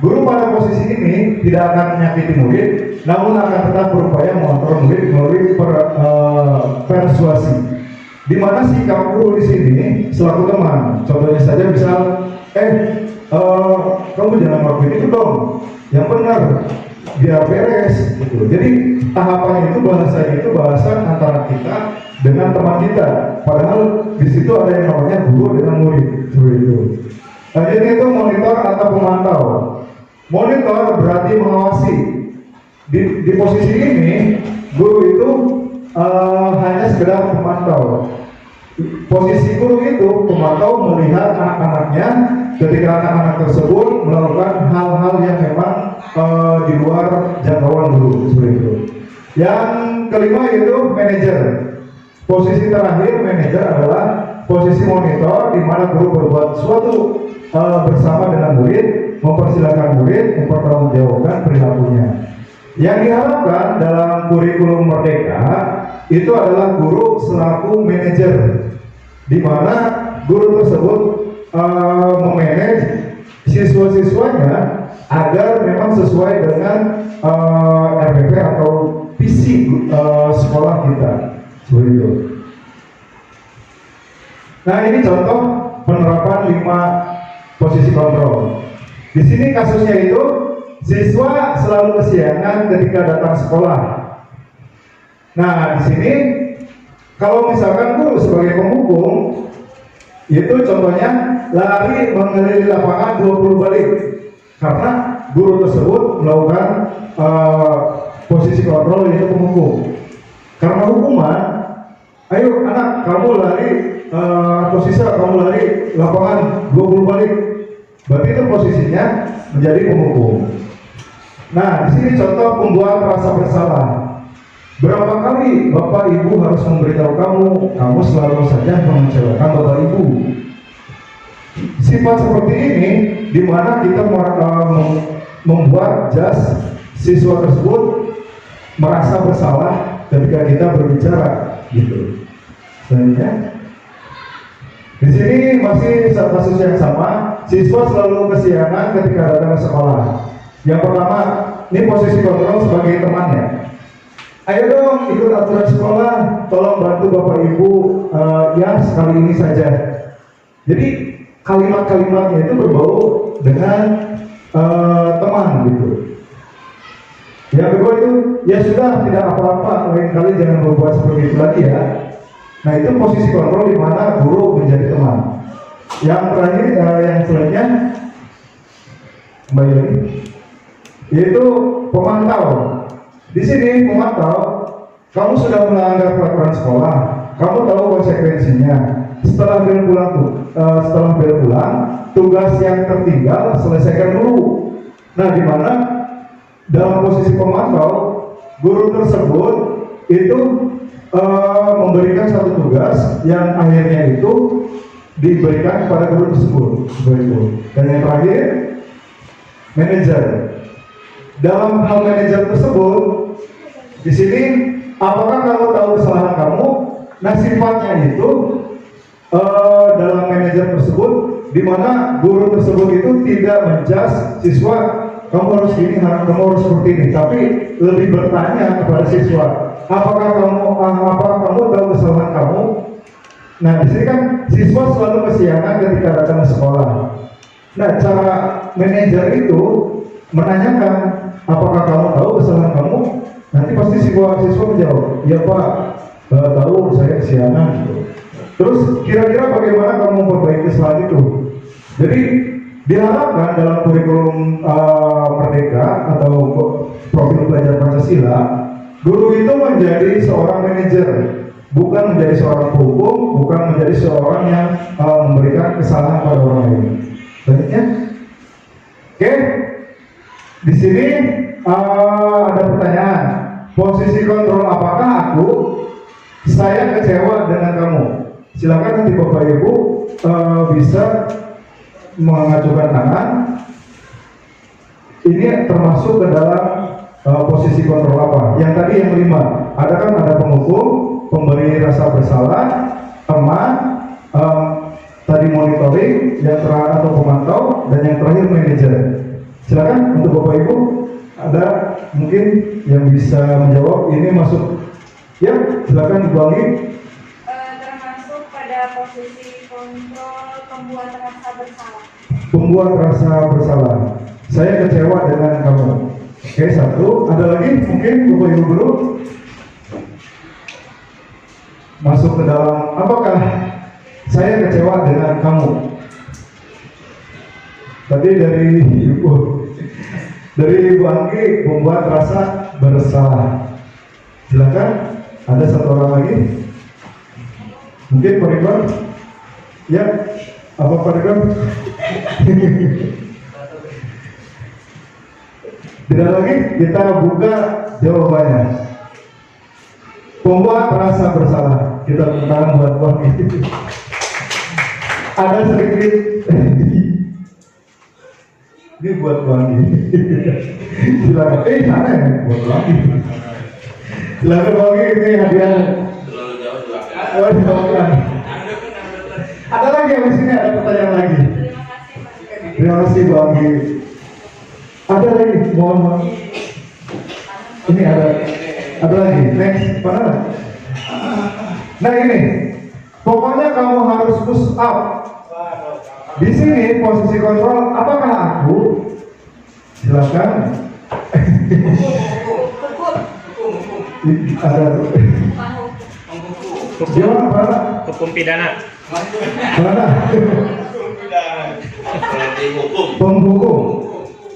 Guru pada posisi ini tidak akan menyakiti murid, namun akan tetap berupaya mengontrol murid melalui persuasi. Di mana sikap guru di sini selaku teman. Contohnya saja misal, kamu jangan melakukan itu dong, yang benar, biar beres. Gitu. Jadi tahapannya itu bahasa antara kita dengan teman kita. Padahal di situ ada yang namanya guru dengan murid. Seperti itu. Jadi itu monitor atau pemantau. Monitor berarti mengawasi. Di posisi ini guru itu hanya sekedar pemantau. Posisi guru itu pemantau melihat anak-anaknya ketika anak-anak tersebut melakukan hal-hal yang memang di luar jangkauan guru seperti itu. Yang kelima itu manajer. Posisi terakhir manajer adalah posisi monitor di mana guru berbuat sesuatu bersama dengan murid, mempersilahkan murid mempertanggungjawabkan perilakunya. Yang diharapkan dalam kurikulum merdeka itu adalah guru selaku manajer, di mana guru tersebut memanage siswa-siswanya agar memang sesuai dengan RPP atau visi sekolah kita. Seperti itu. Nah ini contoh penerapan 5 posisi kontrol. Di sini kasusnya itu siswa selalu kesiangan ketika datang sekolah. Nah, di sini kalau misalkan guru sebagai penghukum, itu contohnya lari mengelilingi lapangan 20 balik karena guru tersebut melakukan posisi kontrol yaitu penghukum. Karena hukuman, ayo anak kamu lari atau sisa kamu lari lapangan 20 balik. Berarti itu posisinya menjadi penghukum. Nah, di sini contoh pembuat rasa bersalah. Berapa kali Bapak Ibu harus memberitahu kamu selalu saja mengecewakan Bapak Ibu. Sifat seperti ini di mana kita membuat jas siswa tersebut merasa bersalah ketika kita berbicara, gitu. Selanjutnya, di sini masih kasus yang sama. Siswa selalu kesiangan ketika datang ke sekolah. Yang pertama, ini posisi kontrol sebagai temannya. Ayo dong ikut aturan sekolah, tolong bantu Bapak Ibu, ya sekali ini saja. Jadi kalimat-kalimatnya itu berbau dengan teman gitu. Yang kedua itu, ya sudah tidak apa-apa, lain kali jangan berbuat seperti itu lagi ya. Nah itu posisi kontrol di mana guru menjadi teman. Yang terakhir, yang selanjutnya, kembali lagi, yaitu pemantau. Di sini pemantau, kamu sudah melanggar peraturan sekolah, kamu tahu konsekuensinya. Setelah bel pulang, tugas yang tertinggal selesaikan dulu. Nah, di mana dalam posisi pemantau, guru tersebut itu memberikan satu tugas yang akhirnya itu diberikan kepada guru tersebut. Dan yang terakhir, manajer. Dalam hal manajer tersebut, di sini apakah kamu tahu kesalahan kamu? Nah, sifatnya itu dalam manajer tersebut, di mana guru tersebut itu tidak menjas siswa, kamu harus gini, kamu harus seperti ini, tapi lebih bertanya kepada siswa, apakah kamu tahu kesalahan kamu? Nah, di sini kan siswa selalu kesiangan ketika datang ke sekolah. Nah, cara manajer itu menanyakan, apakah kamu tahu kesalahan kamu? Nanti pasti siswa menjawab, ya Pak, tahu saya kesiangan. Terus kira-kira bagaimana kamu memperbaiki kesalahan itu? Jadi diharapkan dalam kurikulum Merdeka atau profil pelajar Pancasila, guru itu menjadi seorang manajer, bukan menjadi seorang hukum, bukan menjadi seorang yang memberikan kesalahan pada orang lain. Baiknya, oke. Di sini ada pertanyaan. Posisi kontrol apakah aku? Saya kecewa dengan kamu. Silakan nanti Bapak Ibu bisa mengajukan tangan. Ini termasuk ke dalam posisi kontrol apa? Yang tadi yang 5, ada penghukum, pemberi rasa bersalah, teman, tadi monitoring, yang terakhir atau pemantau, dan yang terakhir manajer. Silakan untuk Bapak Ibu, ada mungkin yang bisa menjawab. Ini masuk, ya silakan dibuangin. Termasuk pada posisi kontrol pembuat rasa bersalah. Pembuat rasa bersalah. Saya kecewa dengan kamu. Oke, 1. Ada lagi mungkin Bapak Ibu guru? Masuk ke dalam, apakah saya kecewa dengan kamu? Tadi dari Ibu Anggi, membuat rasa bersalah. Silakan, ada satu orang lagi. Mungkin Pak Ridwan? Ya, apa Pak Ridwan? Tidak lagi, kita buka jawabannya. Pembuat rasa bersalah. Kita tentang buat Bang. Ada sedikit. Ini buat Bang. Silakan. Sana ya buat Bang. Silakan Bang, ini hadiah. Ada lagi yang di sini, ada pertanyaan lagi. Terima kasih Bang. Ada lagi, mohon Bang. Ini ada lagi. Next, mana? Nah ini, pokoknya kamu harus push up. Di sini posisi kontrol, apakah aku? Silakan. Ada. Dia mana? Hukum pidana. Mana? Penghukum.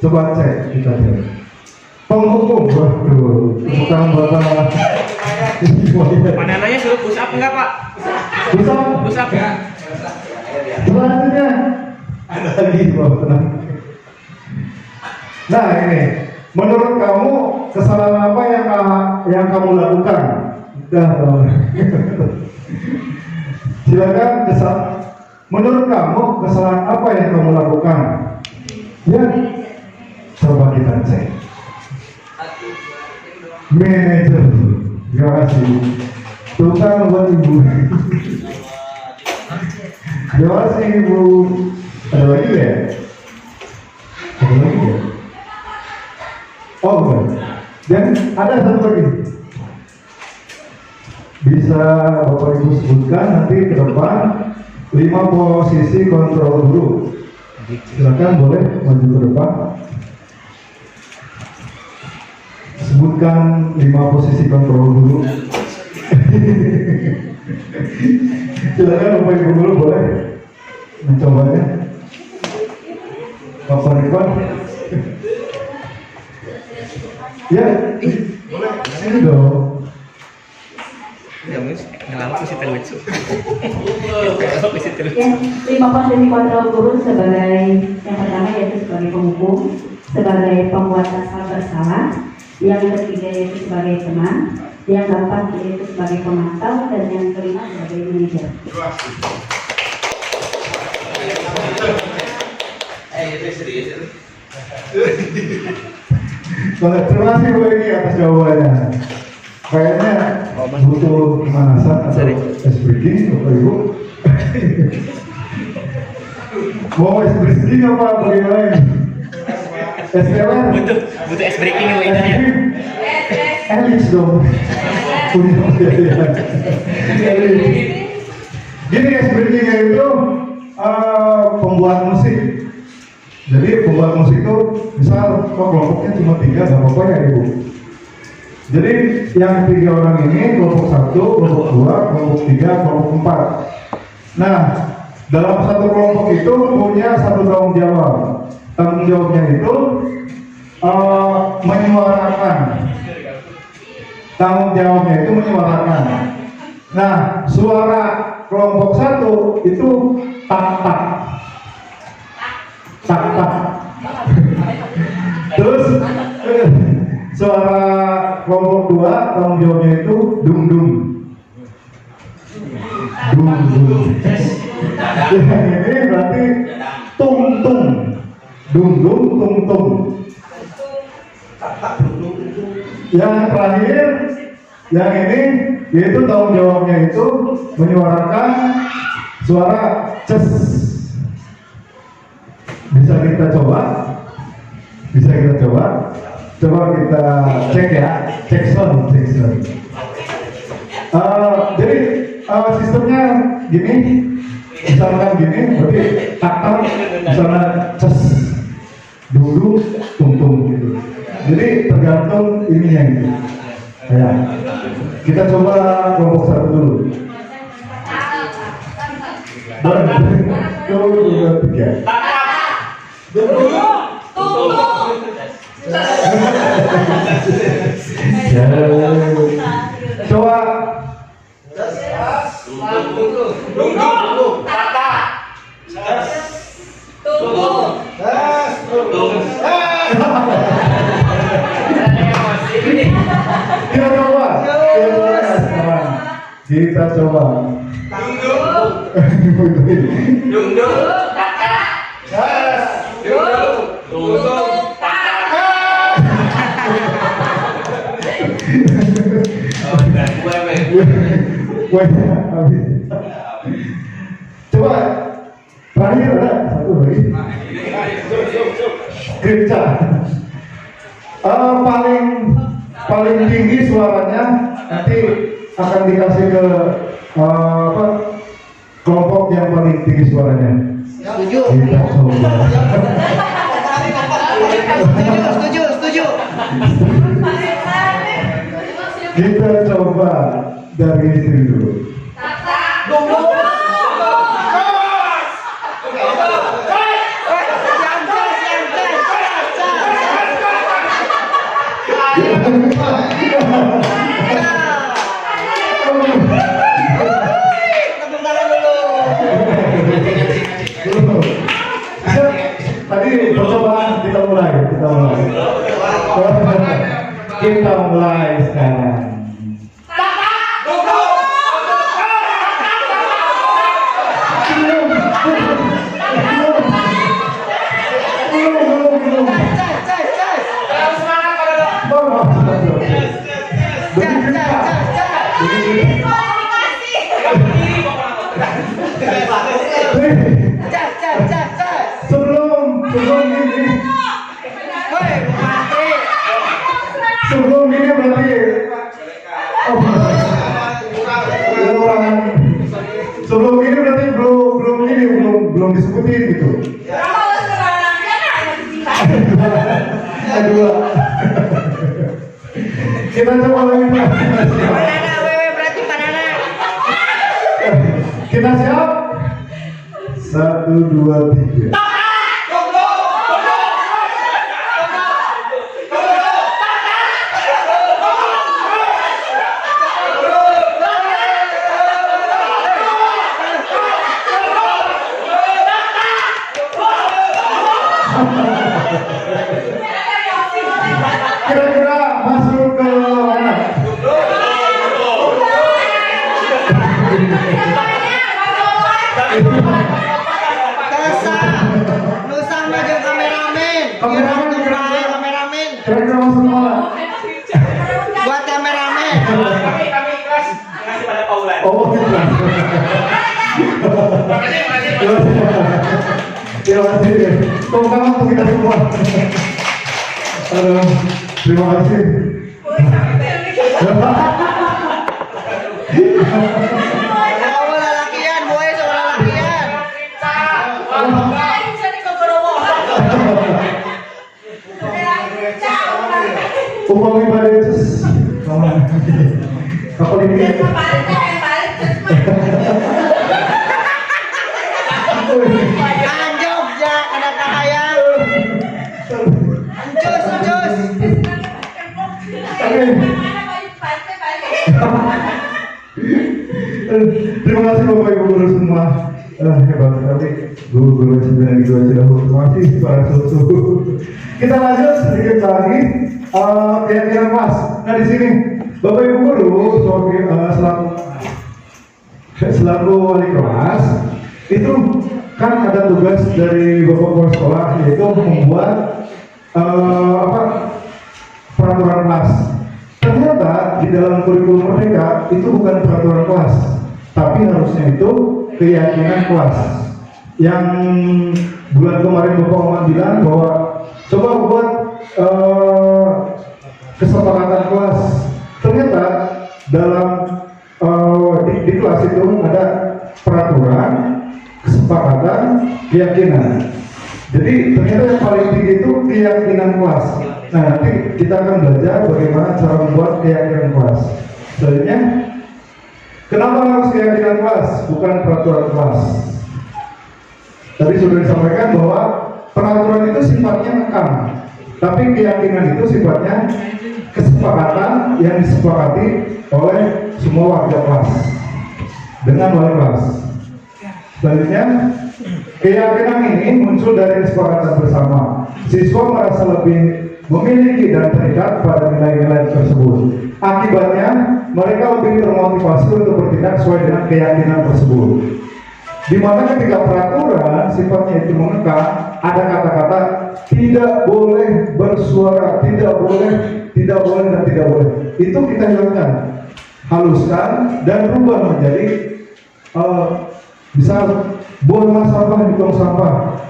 Coba cek kita cek. Penghukum, waduh, bukan batal. Pandangannya suruh push up enggak Pak? Push up ya? Selanjutnya ada lagi, tenang. Nah ini, menurut kamu kesalahan apa yang kamu lakukan? Silakan menurut kamu kesalahan apa yang kamu lakukan? Ya, coba kita cek. Manajer, terima kasih. Tukang buat Ibu. Terima kasih Ibu. Ada lagi ya? Ada lagi ya? Oh bukan. Dan ada satu lagi. bisa Bapak Ibu sebutkan nanti ke depan 5 posisi kontrol dulu. Silakan boleh maju ke depan. Sebutkan 5 posisi kontrol dulu. Silakan Bapak Ibu dulu boleh mencobanya. Bapak Ridwan. Ya, boleh. Sini dong. Ya, Mas. Ngalamu sih terlucu. Ya, 5 posisi kontrol guru sebagai yang pertama yaitu sebagai penghukum, sebagai pembuat pasal bersalah, yang ketiga yaitu sebagai teman, yang keempat yaitu sebagai pemantau, dan yang kelima sebagai manajer. Terima kasih Bu Egi atas jawabannya. Kayaknya butuh pemanasan atau ice breaking Bapak Ibu. Mau ice breaking apa bagaimana ini? Es teler? Butuh ice breaking ya, Bu Ida ya. Elis dong. Gini ice breaking itu pembuat musik. Jadi pembuat musik itu misal kelompoknya cuma 3, nggak apa-apa ya Ibu. Jadi yang 3 orang ini kelompok 1, kelompok 2, kelompok 3, kelompok 4. Nah, dalam satu kelompok itu punya satu tanggung jawab. Tanggung jawabnya itu menyuarakan. Tanggung jawabnya itu menyuarakan. Nah, suara kelompok 1 itu tak-tak. Tak-tak. Terus suara kelompok 2 tanggung jawabnya itu dung-dung. Dung-dung. Yang ini berarti tung-tung. Dung-dung, tung-tung. Yang terakhir, yang ini yaitu tanggung jawabnya itu menyuarakan suara ces. Bisa kita coba? Bisa kita coba? Coba kita cek ya, cek sound. Jadi sistemnya gini, misalkan gini, berarti taktar, misalnya ces, dulu, tung gitu. Jadi tergantung ininya gitu. Ya, kita coba kelompok 1 dulu. Kelompok 3. Coba kita coba. Coba terakhir ada satu lagi. Gereja. Paling tinggi suaranya nanti akan dikasih ke kelompok yang paling tinggi suaranya. Setuju. Kita coba. Setuju. Kita coba dari sini dulu. Tadi percobaan kita mulai. Kita mulai sekarang. Sebelum ini berarti disebutin gitu. Kalau sekarang kan ada dicintai. Dua. Kita coba lagi. Banana, wewe berarti banana. Kita siap? 1, 2, 3. Kira-kira masuk ke mana? Tasa, Nusa maju kameramen. Kameramen, Kameramen. Kira-kira masuk ke mana? Buat kameramen. Kami kelas ngasih pada Paulan. Oh, gitu. Terima kasih. Tepuk tangan untuk kita semua. Aduh, terima kasih. Bawa lalakian, boy sama lalakian. Upami pada Yesus. Kapal ini. Anjok ya, ada kakayang. Anjos. Terima kasih Bapak Ibu guru semua. Hebat sekali guru-guru SMP Negeri 2 Cidahu. Terima kasih para susu. Kita lanjut sedikit lagi keyakinan kelas. Nah di sini Bapak Ibu guru selaku wali kelas itu kan ada tugas dari Bapak Kepala Sekolah yaitu membuat peraturan kelas. Ternyata di dalam kurikulum Merdeka itu bukan peraturan kelas, tapi harusnya itu keyakinan kelas. Yang bulan kemarin Bapak Oman bilang bahwa coba buat kesepakatan kelas. Ternyata dalam di kelas itu ada peraturan, kesepakatan, keyakinan. Jadi ternyata yang paling tinggi itu keyakinan kelas. Nah nanti kita akan belajar bagaimana cara membuat keyakinan kelas. Selanjutnya, kenapa harus keyakinan kelas, bukan peraturan kelas? Tadi sudah disampaikan bahwa peraturan itu sifatnya ngekang, tapi keyakinan itu sifatnya kesepakatan yang disepakati oleh semua warga kelas dengan wali kelas. Selanjutnya, keyakinan ini muncul dari kesepakatan bersama. Siswa merasa lebih memiliki dan terikat pada nilai-nilai tersebut. Akibatnya, mereka lebih termotivasi untuk bertindak sesuai dengan keyakinan tersebut. Di mana ketika peraturan sifatnya itu mengekang, ada kata-kata tidak boleh bersuara, tidak boleh, dan tidak boleh. Itu kita hilangkan, haluskan dan rubah menjadi misal buanglah sampah di tong sampah.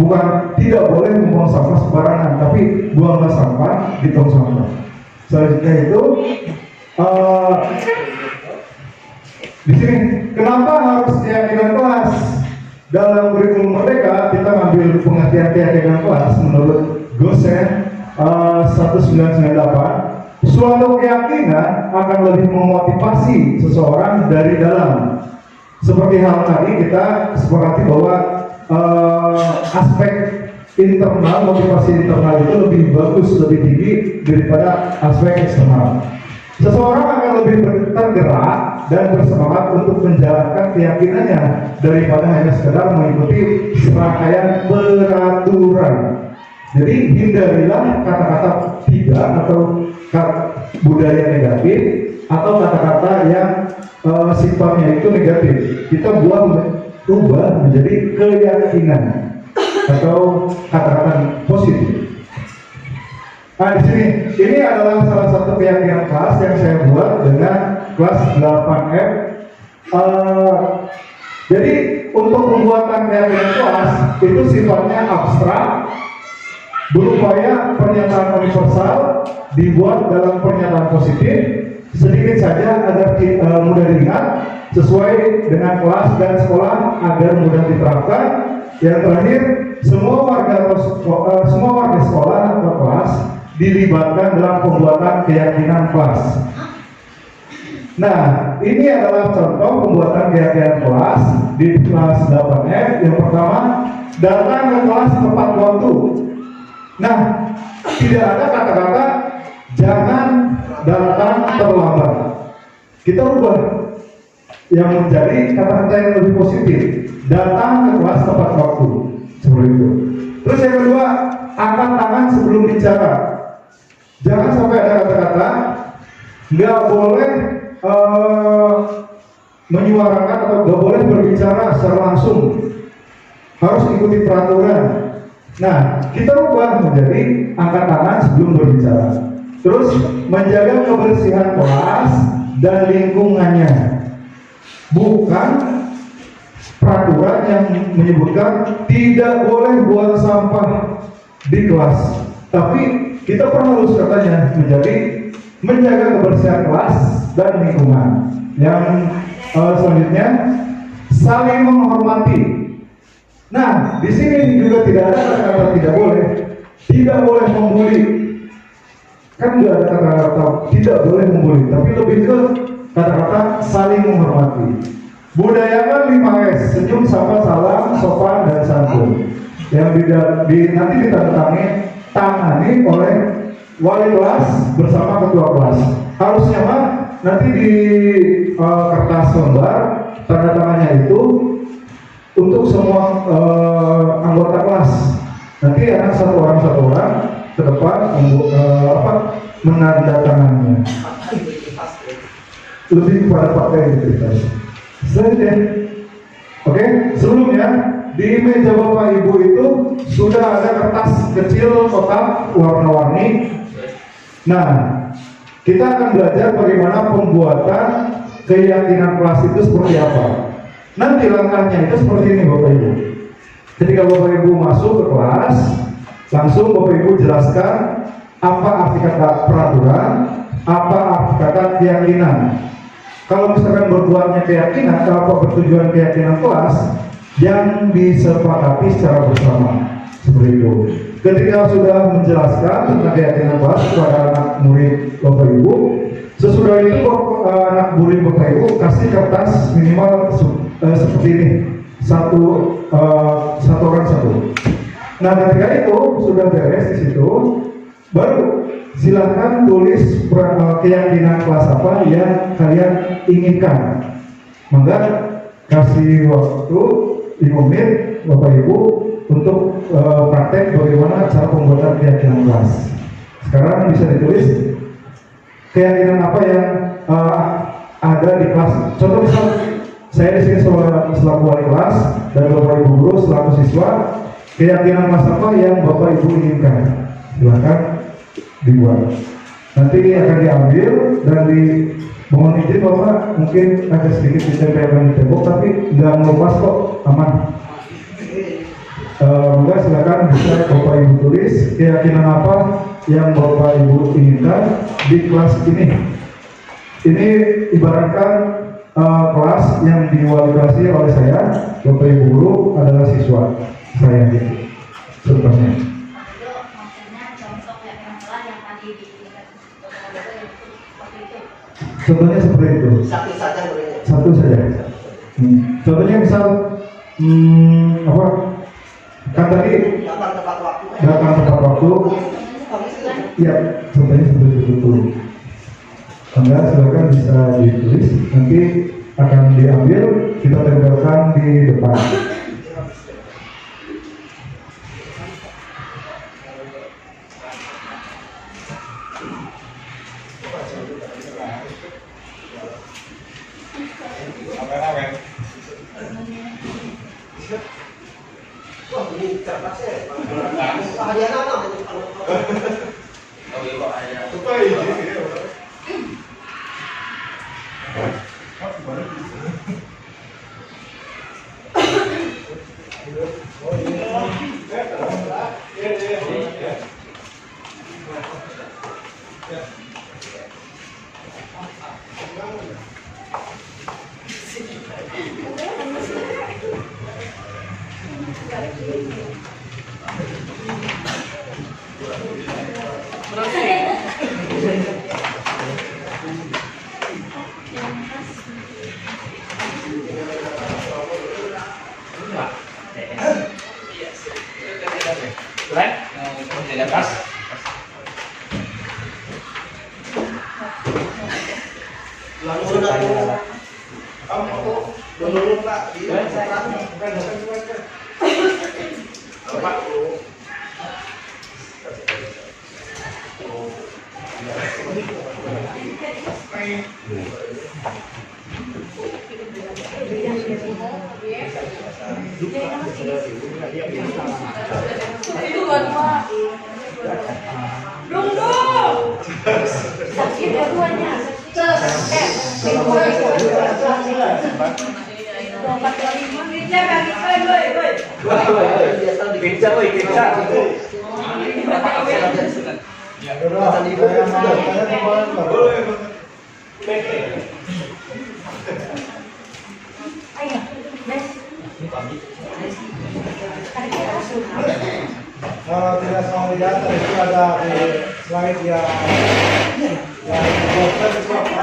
Bukan tidak boleh membuang sampah sembarangan, tapi buanglah sampah di tong sampah. Selanjutnya itu di sini kenapa harus keyakinan kelas? Dalam kurikulum Merdeka kita ngambil pengertian keyakinan kelas menurut Gosen 1998. Suatu keyakinan akan lebih memotivasi seseorang dari dalam. Seperti hal tadi kita sepakati bahwa aspek internal, motivasi internal itu lebih bagus, lebih tinggi daripada aspek eksternal. Seseorang akan lebih tergerak dan bersemangat untuk menjalankan keyakinannya daripada hanya sekedar mengikuti serangkaian peraturan. Jadi hindarilah kata-kata tidak atau budaya negatif atau kata-kata yang sifatnya itu negatif. Kita ubah menjadi keyakinan atau kata-kata positif. Nah di sini, ini adalah salah satu keyakinan kelas yang saya buat dengan kelas 8F. Jadi untuk pembuatan keyakinan kelas itu sifatnya abstrak, berupaya pernyataan universal dibuat dalam pernyataan positif, sedikit saja agar mudah diingat, sesuai dengan kelas dan sekolah agar mudah diterapkan. Yang terakhir, semua warga sekolah atau kelas dilibatkan dalam pembuatan keyakinan kelas. Nah, ini adalah contoh pembuatan keyakinan kelas di kelas 8F. Yang pertama, datang ke kelas tepat waktu. Nah, tidak ada kata-kata jangan datang terlambat. Kita ubah yang menjadi kata-kata yang lebih positif. Datang ke kelas tepat waktu. Seperti itu. Terus yang kedua, angkat tangan sebelum bicara. Jangan sampai ada kata-kata nggak boleh menyuarakan atau nggak boleh berbicara secara langsung. Harus ikuti peraturan. Nah, kita ubah menjadi angkat tangan sebelum berbicara. Terus menjaga kebersihan kelas dan lingkungannya. Bukan peraturan yang menyebutkan tidak boleh buang sampah di kelas. Tapi kita perlu katanya menjadi menjaga kebersihan kelas dan lingkungan. Yang selanjutnya saling menghormati. Nah, di sini juga tidak ada kata-kata tidak boleh membuli. Kan nggak ada kata-kata tidak boleh membuli, tapi lebih ke kata-kata saling menghormati. Budayakan 5S, senyum, sapa, salam, sopan, dan santun. Yang nanti ditangani oleh wali kelas bersama ketua kelas. Harusnya mah nanti di kertas lembar tanda tangannya itu untuk semua anggota kelas. Nanti akan satu orang ke depan menandatangannya. Lebih kepada pakai gitu guys. Selanjutnya, oke, sebelumnya di meja Bapak Ibu itu sudah ada kertas kecil kotak warna-warni. Nah, kita akan belajar bagaimana pembuatan keyakinan kelas itu seperti apa. Nanti langkahnya itu seperti ini Bapak Ibu. Ketika Bapak Ibu masuk ke kelas, langsung Bapak Ibu jelaskan apa arti kata peraturan, apa arti kata keyakinan. Kalau misalkan berbuatnya keyakinan, apa bertujuan keyakinan kelas yang disepakati secara bersama, seperti itu. Ketika sudah menjelaskan tentang keyakinan kelas kepada anak murid Bapak Ibu, sesudah itu anak murid Bapak Ibu kasih kertas minimal seperti ini, satu orang satu. Nah, ketika itu sudah beres di situ, baru silahkan tulis keyakinan kelas apa yang kalian inginkan. Maka kasih waktu 5 menit Bapak Ibu untuk praktek bagaimana cara pembuatan keyakinan kelas. Sekarang bisa ditulis keyakinan apa yang ada di kelas. Contoh misal saya di sini selaku wali kelas dan Bapak Ibu guru selaku siswa, keyakinan kelas apa yang Bapak Ibu inginkan. Silahkan dibuat. Nanti akan diambil dan mohon izin Bapak mungkin agak sedikit ditempelkan di tembok tapi nggak melupas kok, aman. Maka silakan bisa Bapak Ibu tulis keyakinan apa yang Bapak Ibu inginkan di kelas ini. Ini ibaratkan kelas yang diwalikasi oleh saya, Bapak Ibu guru adalah siswa saya gitu. Contohnya. Contohnya seperti itu. Satu saja. Contohnya misal apa? Kan tadi datang tepat waktu. Iya, contohnya seperti itu. Anda silakan bisa ditulis. Nanti akan diambil, kita tempelkan di depan. Di atas. Itu buat Pak. Dong. Sakit dua-duanya. Kalau tidak sama lihat itu ada slide yang poster itu apa?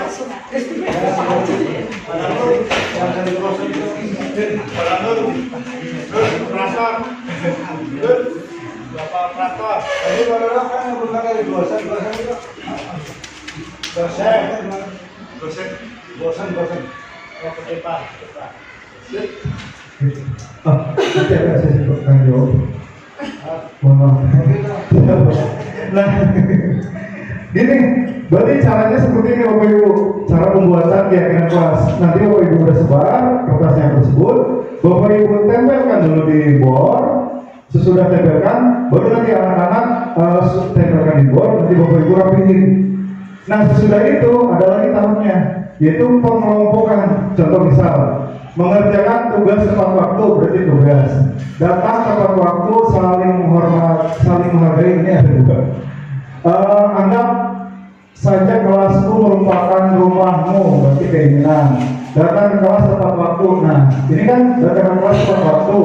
Yang dari poster itu berapa operator? Jadi kalau kan yang bukan dari dosen itu dosen. Oh, kedepan. Nanti ada sesi pertanyaan jawab. Mohon maaf. Nah, gini, berarti caranya seperti ini Bapak Ibu, cara pembuatan keyakinan kelas. Nanti Bapak Ibu udah sebar kertasnya tersebut, Bapak Ibu tempelkan dulu di board. Sesudah tempelkan, baru nanti anak-anak tempelkan di board, nanti Bapak Ibu rapihin. Nah, sesudah itu ada lagi tahapnya, yaitu pengelompokan. Contoh misal, mengerjakan tugas tepat waktu, berarti tugas. Datang tepat waktu, saling menghargai, ini ada juga. Anggap saja kelasku merupakan rumahmu, berarti keinginan. Datang ke kelas tepat waktu. Nah, ini kan datang ke kelas tepat waktu,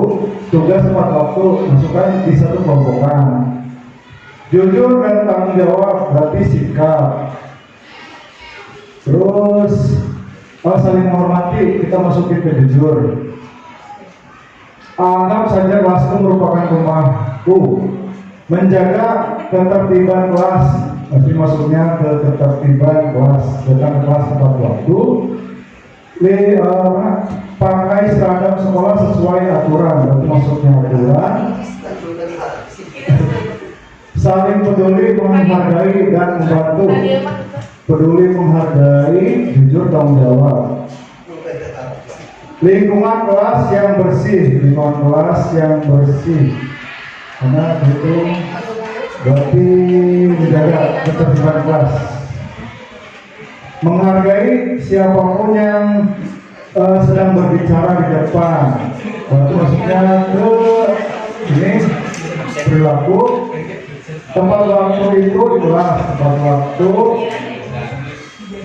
tugas tepat waktu, masukkan di satu kelompokan. Jujur dan tanggung jawab, berarti sikap. Terus saling menghormati, kita masukin ke jujur. Anggap saja kelasku merupakan rumahku. Menjaga ketertiban kelas, berarti masuknya ke ketertiban kelas. Datang ke kelas tepat waktu. Pakai seragam sekolah sesuai aturan, berarti masuknya aturan. Saling peduli, menghargai dan membantu. Peduli, menghargai, jujur, tanggung jawab. Lingkungan kelas yang bersih, karena itu berarti menjaga ketertiban kelas. Menghargai siapapun yang sedang berbicara di depan, berarti maksudnya ke ini perilaku. Tempat waktu itu kelas, tempat waktu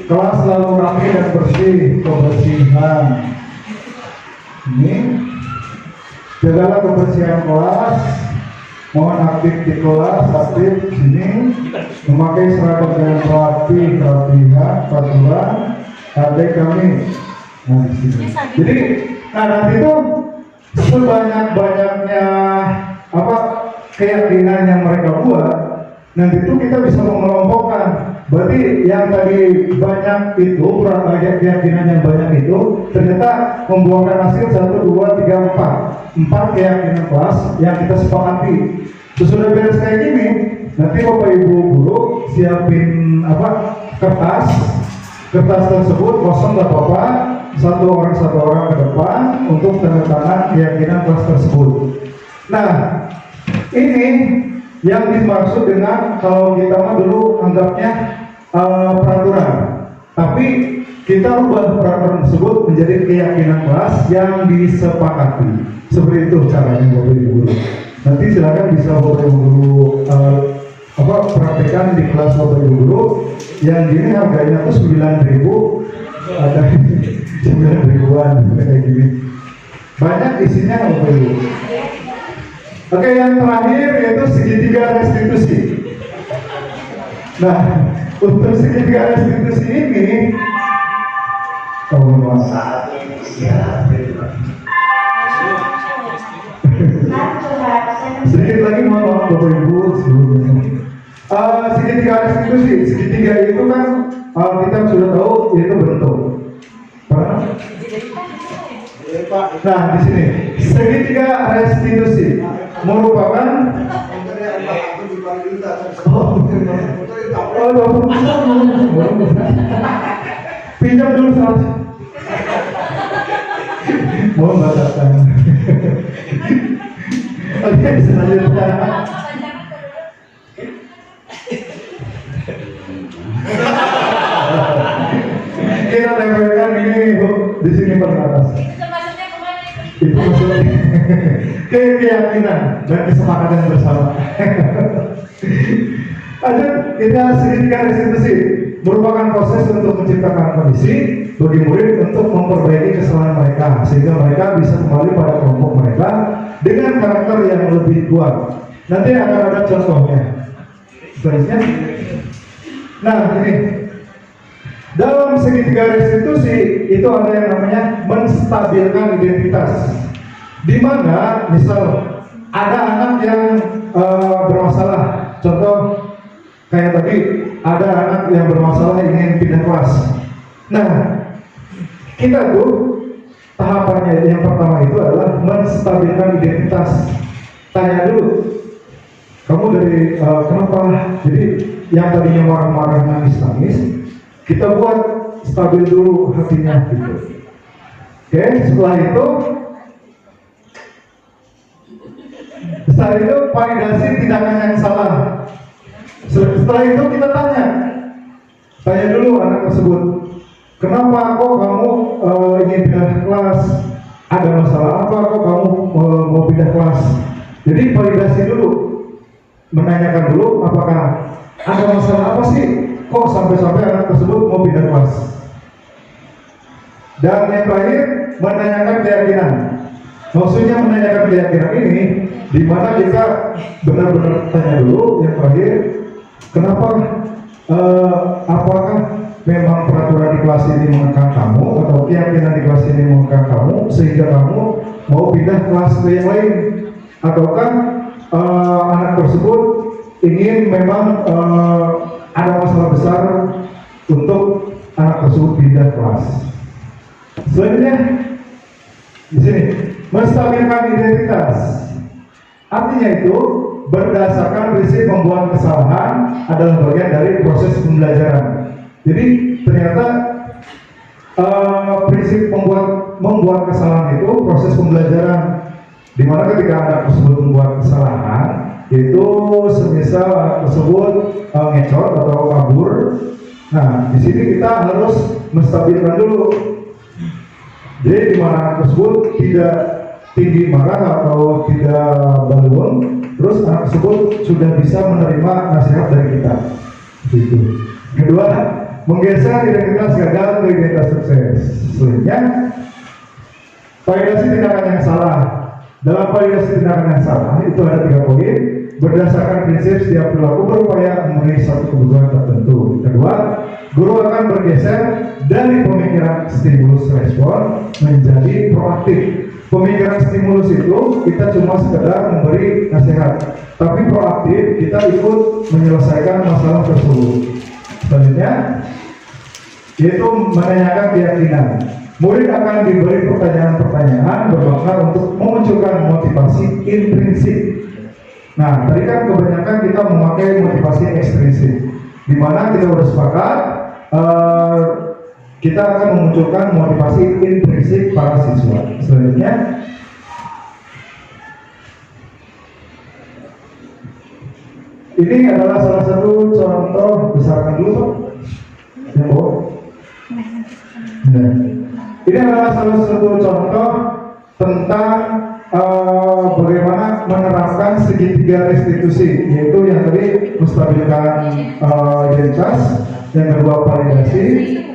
kelas selalu rapi dan bersih, kebersihan. Ini jagalah kebersihan kelas. Mohon aktif di kelas, aktif sini. Memakai seragam dengan rapi, peraturan. Adik kami. Nah, di sini. Jadi, nanti itu sebanyak-banyaknya keyakinan yang mereka buat, nanti itu kita bisa mengelompokkan. Berarti yang tadi banyak itu, keyakinan yang banyak itu ternyata membuahkan hasil 1, 2, 3, 4 keyakinan kelas yang kita sepakati. Sesudah beres kayak gini, nanti Bapak Ibu guru siapin kertas tersebut kosong nggak apa-apa, satu orang ke depan untuk tanda tangan keyakinan kelas tersebut. Nah, ini yang dimaksud dengan kalau kita mah dulu anggapnya peraturan, tapi kita ubah peraturan tersebut menjadi keyakinan kelas yang disepakati. Seperti itu caranya Bapak Ibu guru. Nanti silakan bisa Bapak Ibu guru praktekkan di kelas Bapak Ibu guru. Yang gini harganya tuh 9.000, ada 9 ribuan kayak gini. Banyak isinya Bapak Ibu. Oke, yang terakhir yaitu segitiga restitusi. Nah, untuk segitiga restitusi ini, sedikit lagi mohon maaf Bapak Ibu sebelumnya. Segitiga restitusi, segitiga itu kan kita sudah tahu itu bentuk. Nah, di sini segitiga restitusi merupakan pinjam dulu saja. Mohon bacakan. Oke, selanjutnya. Kita tempelkan ini Bu, di sini perbatas. Itu maksudnya kemana itu? Itu maksudnya keyakinan dan kesepakatan bersama. Ada kita segitiga restitusi merupakan proses untuk menciptakan kondisi bagi murid untuk memperbaiki kesalahan mereka sehingga mereka bisa kembali pada kelompok mereka dengan karakter yang lebih kuat. Nanti akan ada contohnya. Selanjutnya. Nah, ini dalam segitiga restitusi itu ada yang namanya menstabilkan identitas. Di mana misal ada anak yang bermasalah, contoh kayak tadi ada anak yang bermasalah ingin pindah kelas. Nah, kita tuh tahapannya yang pertama itu adalah menstabilkan identitas. Tanya dulu, kamu dari kenapa? Jadi yang tadinya marah-marah nangis-nangis, kita buat stabil dulu hatinya gitu. Oke, setelah itu validasi tindakan yang salah. Setelah itu kita tanya dulu anak tersebut, kenapa kok kamu ingin pindah kelas? Ada masalah apa kok kamu mau pindah kelas? Jadi validasi dulu, menanyakan dulu apakah ada masalah apa sih? Kok sampai-sampai anak tersebut mau pindah kelas? Dan yang terakhir, menanyakan keyakinan. Maksudnya menanyakan keyakinan ini, di mana kita benar-benar tanya dulu. Yang terakhir, kenapa? Apakah memang peraturan di kelas ini mengekang kamu atau keyakinan di kelas ini mengekang kamu sehingga kamu mau pindah kelas ke yang lain? Ataukah anak tersebut ingin memang ada masalah besar untuk anak tersebut pindah kelas? Selanjutnya di sini menstabilkan identitas. Artinya itu berdasarkan prinsip membuat kesalahan adalah bagian dari proses pembelajaran. Jadi ternyata prinsip membuat kesalahan itu proses pembelajaran. Di mana ketika anak tersebut membuat kesalahan, itu semisal anak tersebut ngecot atau kabur. Nah, di sini kita harus menstabilkan dulu. Jadi di mana anak tersebut tidak tinggi marah atau tidak balun, terus anak tersebut sudah bisa menerima nasihat dari kita. Gitu. Kedua, menggeser identitas gagal ke identitas sukses. Selanjutnya, validasi tindakan yang salah. Dalam validasi tindakan yang salah itu ada 3 poin. Berdasarkan prinsip setiap perilaku berupaya memenuhi satu kebutuhan tertentu. Kedua, guru akan bergeser dari pemikiran stimulus respon menjadi proaktif. Pemikiran stimulus itu kita cuma sekedar memberi nasihat, tapi proaktif kita ikut menyelesaikan masalah tersebut. Selanjutnya, yaitu menanyakan keyakinan. Murid akan diberi pertanyaan-pertanyaan bermakna untuk memunculkan motivasi intrinsik. Nah, tadi kan kebanyakan kita memakai motivasi ekstrinsik, di mana kita sudah sepakat kita akan memunculkan motivasi intrinsik para siswa. Selanjutnya, ini adalah salah satu contoh, besarkan dulu Pak. Ya, Bu. Nah, ini adalah salah satu contoh tentang bagaimana menerapkan segitiga restitusi, yaitu yang tadi menstabilkan identitas, yang kedua validasi,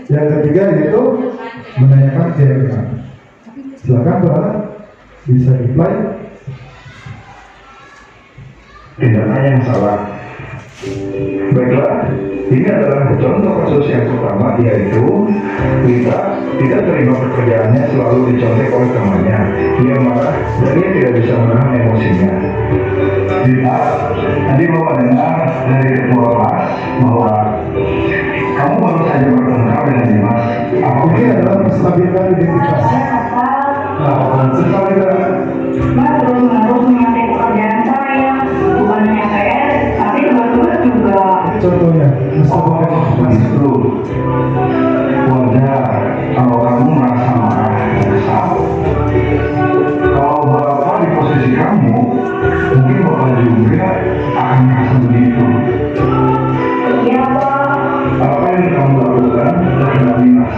yang ketiga yaitu menanyakan keyakinan. Silakan Bapak bisa reply. tindakan yang salah. Baiklah, ini adalah contoh kasus yang pertama, yaitu Wita tidak terima pekerjaannya selalu dicontek oleh temannya. Dia marah dan dia tidak bisa menahan emosinya. Wita, tadi Bapak dengar dari ketua kelas bahwa kamu baru saja bertengkar dengan Dimas. Apa ini adalah menstabilkan identitas? Nah, menstabilkan. Mbak terus mengatur pekerjaan saya, bukan hanya saya, tapi teman-teman juga. Contohnya, menstabilkan itu wajar kalau kamu merasa marah dan kesal. Kalau Bapak di posisi kamu, mungkin Bapak juga akan merasa begitu. Iya Pak, Apa yang kamu lakukan terhadap Dimas?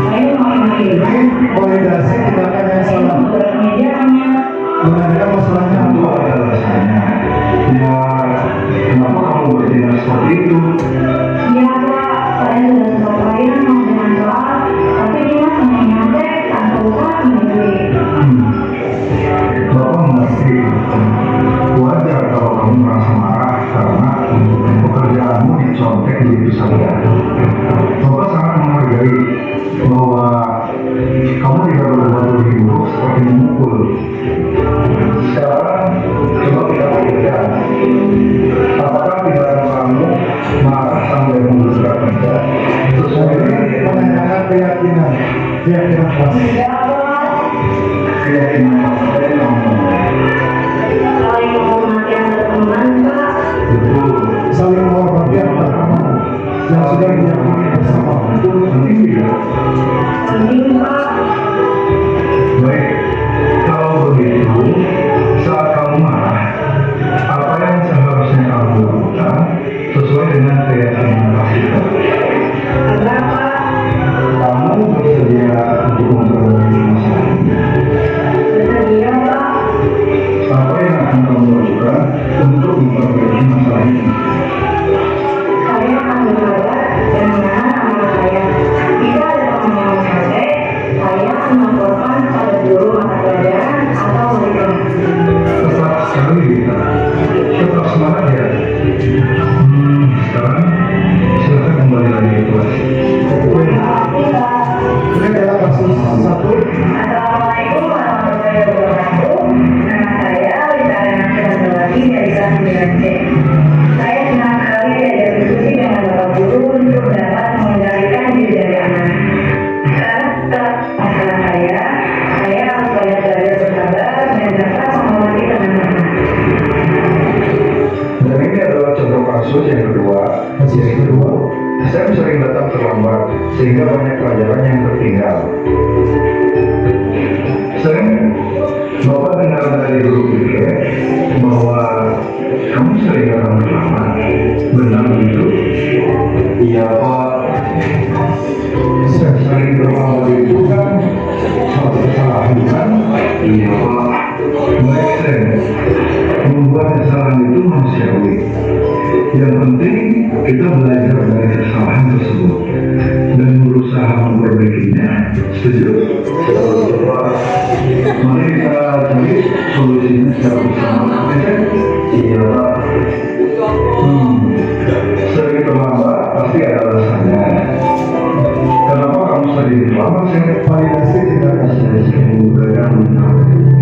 saya mengakhiri. Validasi tindakan yang salah. Kerjanya, Sebenarnya masalahnya itu ada alasannya. Ya, kenapa kamu bertindak seperti itu? iya Pak, saya sudah sempat layan mau dengan kelas, tapi dia hanya nyampe tanpa usaha sendiri. Bapak mengerti. Wajar kalau kamu merasa marah karena pekerjaanmu dicontek begitu saja. Bapak sangat menghargai bahwa kamu tidak berbuat lebih buruk seperti memukul. Sekarang coba kita pikirkan, apakah tindakan kamu marah sampai menggunakan meja sesuai dengan menanyakan keyakinan kelas, Iya Pak, keyakinan apa yang kamu saling menghormati antar teman Pak. betul, saling menghormati antar kamu yang sudah diyakini bersama itu penting tidak? Penting Pak, Baik, kalau begitu, saat kamu marah, apa yang seharusnya kamu lakukan sesuai dengan keyakinan kelas kita? enggak Pak, Kamu bersedia untuk memperbaiki masalah ini? bersedia Pak. Apa yang akan kamu lakukan untuk memperbaiki masalah ini? Saya akan bersabar dan menahan amarah saya. Jika ada teman yang mencontek, saya akan melaporkan pada guru mata pelajaran atau wali kelas. Tetap sekali kita, tetap semangat ya. Sekarang silakan kembali lagi ke kelas. Ini adalah kasus satu. Assalamualaikum warahmatullahi wabarakatuh. Nama saya Lita Renata Lagi dari kelas 9C. Saya senang sekali diajak diskusi dengan Bapak Guru untuk dapat mengendalikan diri dari anak. Sekarang setelah masalah saya harus banyak belajar bersabar dan dapat menghormati teman-teman. Dan ini adalah contoh kasus yang kedua. Saya sering datang terlambat sehingga banyak pelajaran yang tertinggal. Sering Bapak dengar dari guru pikir bahwa kamu sering datang terlambat. Benar begitu? Iya Pak. Sering terlambat itu kan suatu kesalahan bukan? Iya Pak. Baik Sen, membuat kesalahan itu manusiawi. Yang penting kita belajar dari kesalahan tersebut dan berusaha memperbaikinya. Setuju? Coba mari kita cari solusinya secara bersama. Iya Pak. Sering terlambat pasti ada alasannya. Kenapa kamu sering terlambat? Saya validasi tidak saya menggunakan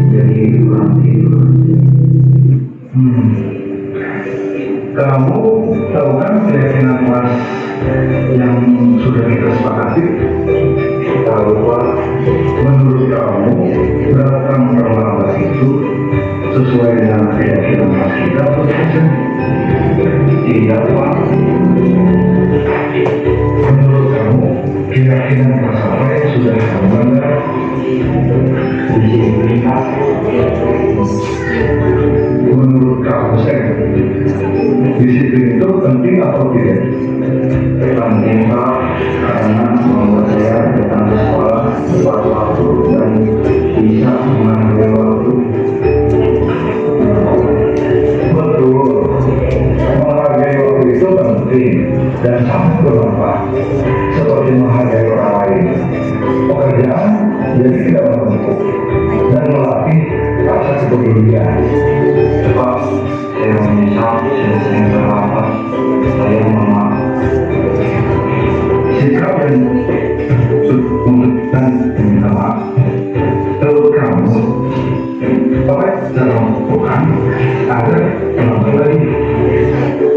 jadi kurang tidur. Kamu tahu kan keyakinan kelas yang sudah kita sepakati? Tahu Pak, menurut kamu datang terlambat itu sesuai dengan keyakinan kelas kita atau tidak? Tidak Pak. Menurut kamu keyakinan kelas apa yang sudah kamu bangga? Disiplin Pak. Menurut kamu disiplin itu penting atau tidak? Penting Pak, karena membuat saya datang ke sekolah tepat waktu dan bisa menghargai waktu. Betul, menghargai waktu itu penting dan sangat bermanfaat, seperti menghargai orang lain. Pekerjaan jadi tidak menumpuk dan melatih rasa kepedulian. Pak, dalam Quran agar kembali lagi.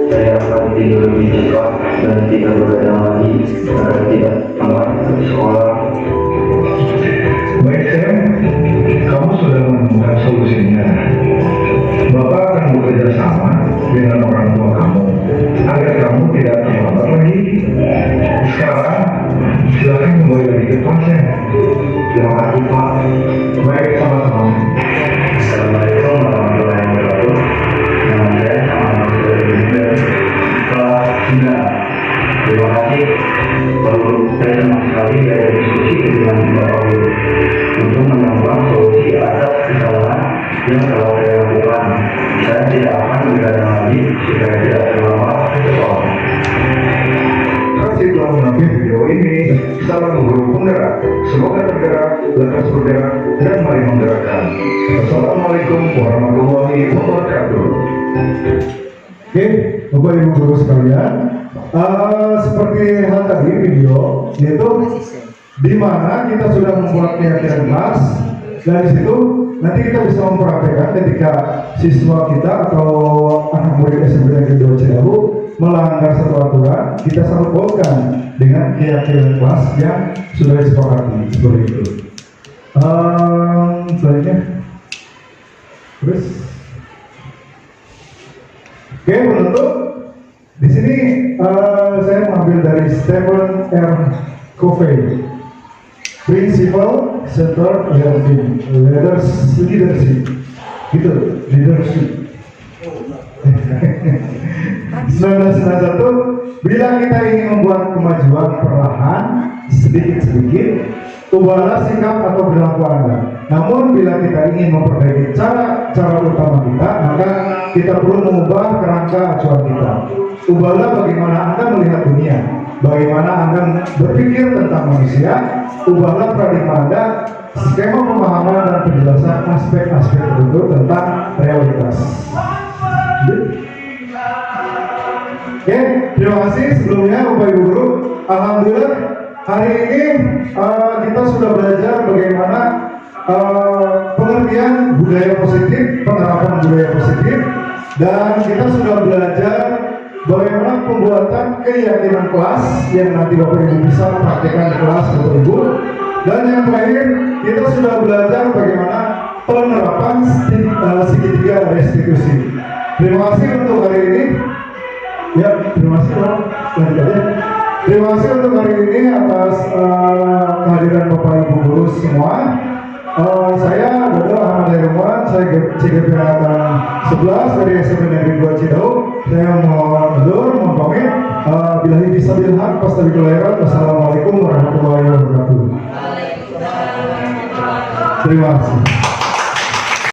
Saya akan tidur lebih cepat dan tidak begadang lagi agar tidak telat ke sekolah. Baik Sam, kamu sudah menemukan solusinya. Bapak akan bekerja sama dengan orang tua kamu agar kamu tidak terlambat lagi. Sekarang silakan kembali lagi ke kelasnya. Terima kasih Pak. Baik, sama-sama. Assalamualaikum warahmatullahi wabarakatuh. Nama saya Muhammad Abdul kelas 9. Terima kasih. Baru saya senang sekali ada diskusi dengan Bapak Guru untuk menemukan solusi atas kesalahan yang telah saya lakukan. Saya tidak akan begadang lagi supaya tidak terlambat ke sekolah. Kasih telah menonton video ini. Salam guru penggerak. Semoga tergerak, lekas bergerak, dan mari menggerakkan. Assalamualaikum warahmatullahi wabarakatuh. Oke, Bapak Ibu guru sekalian, seperti hal tadi video, yaitu di mana kita sudah membuat keyakinan kelas, dan di situ nanti kita bisa mempraktekkan ketika siswa kita atau anak murid SMP Negeri 2 Cidahu melanggar satu aturan, kita sangkut pautkan dengan keyakinan kelas yang sudah disepakati seperti itu. Selanjutnya, terus, oke penutup. Di sini saya mengambil dari Stephen R. Covey, Principle Center Leadership, gitu, leadership. 1991, bila kita ingin membuat kemajuan perlahan, sedikit-sedikit, ubahlah sikap atau perilaku Anda. Namun bila kita ingin memperbaiki cara utama kita, maka kita perlu mengubah kerangka acuan kita. Ubahlah bagaimana Anda melihat dunia, bagaimana Anda berpikir tentang manusia. Ubahlah paradigma Anda, skema pemahaman dan penjelasan aspek-aspek tertentu tentang realitas. Oke, terima kasih sebelumnya Bapak Ibu Guru. Alhamdulillah hari ini kita sudah belajar bagaimana pengertian budaya positif, penerapan budaya positif, dan kita sudah belajar bagaimana pembuatan keyakinan kelas yang nanti Bapak Ibu bisa praktekkan di kelas Bapak Ibu. Dan yang terakhir kita sudah belajar bagaimana penerapan segitiga restitusi. Terima kasih untuk hari ini. Ya, terima kasih Pak. Lanjut aja. Terima kasih untuk hari ini atas kehadiran Bapak Ibu Guru semua. Saya Dodo Ahmad Herman, saya CGP Angkatan 11 dari SMP Negeri 2 Cidahu. Saya mohon pamit. Billahi fisabilillah haq, fastabiqul khairat. Wassalamualaikum warahmatullahi wabarakatuh. Terima kasih.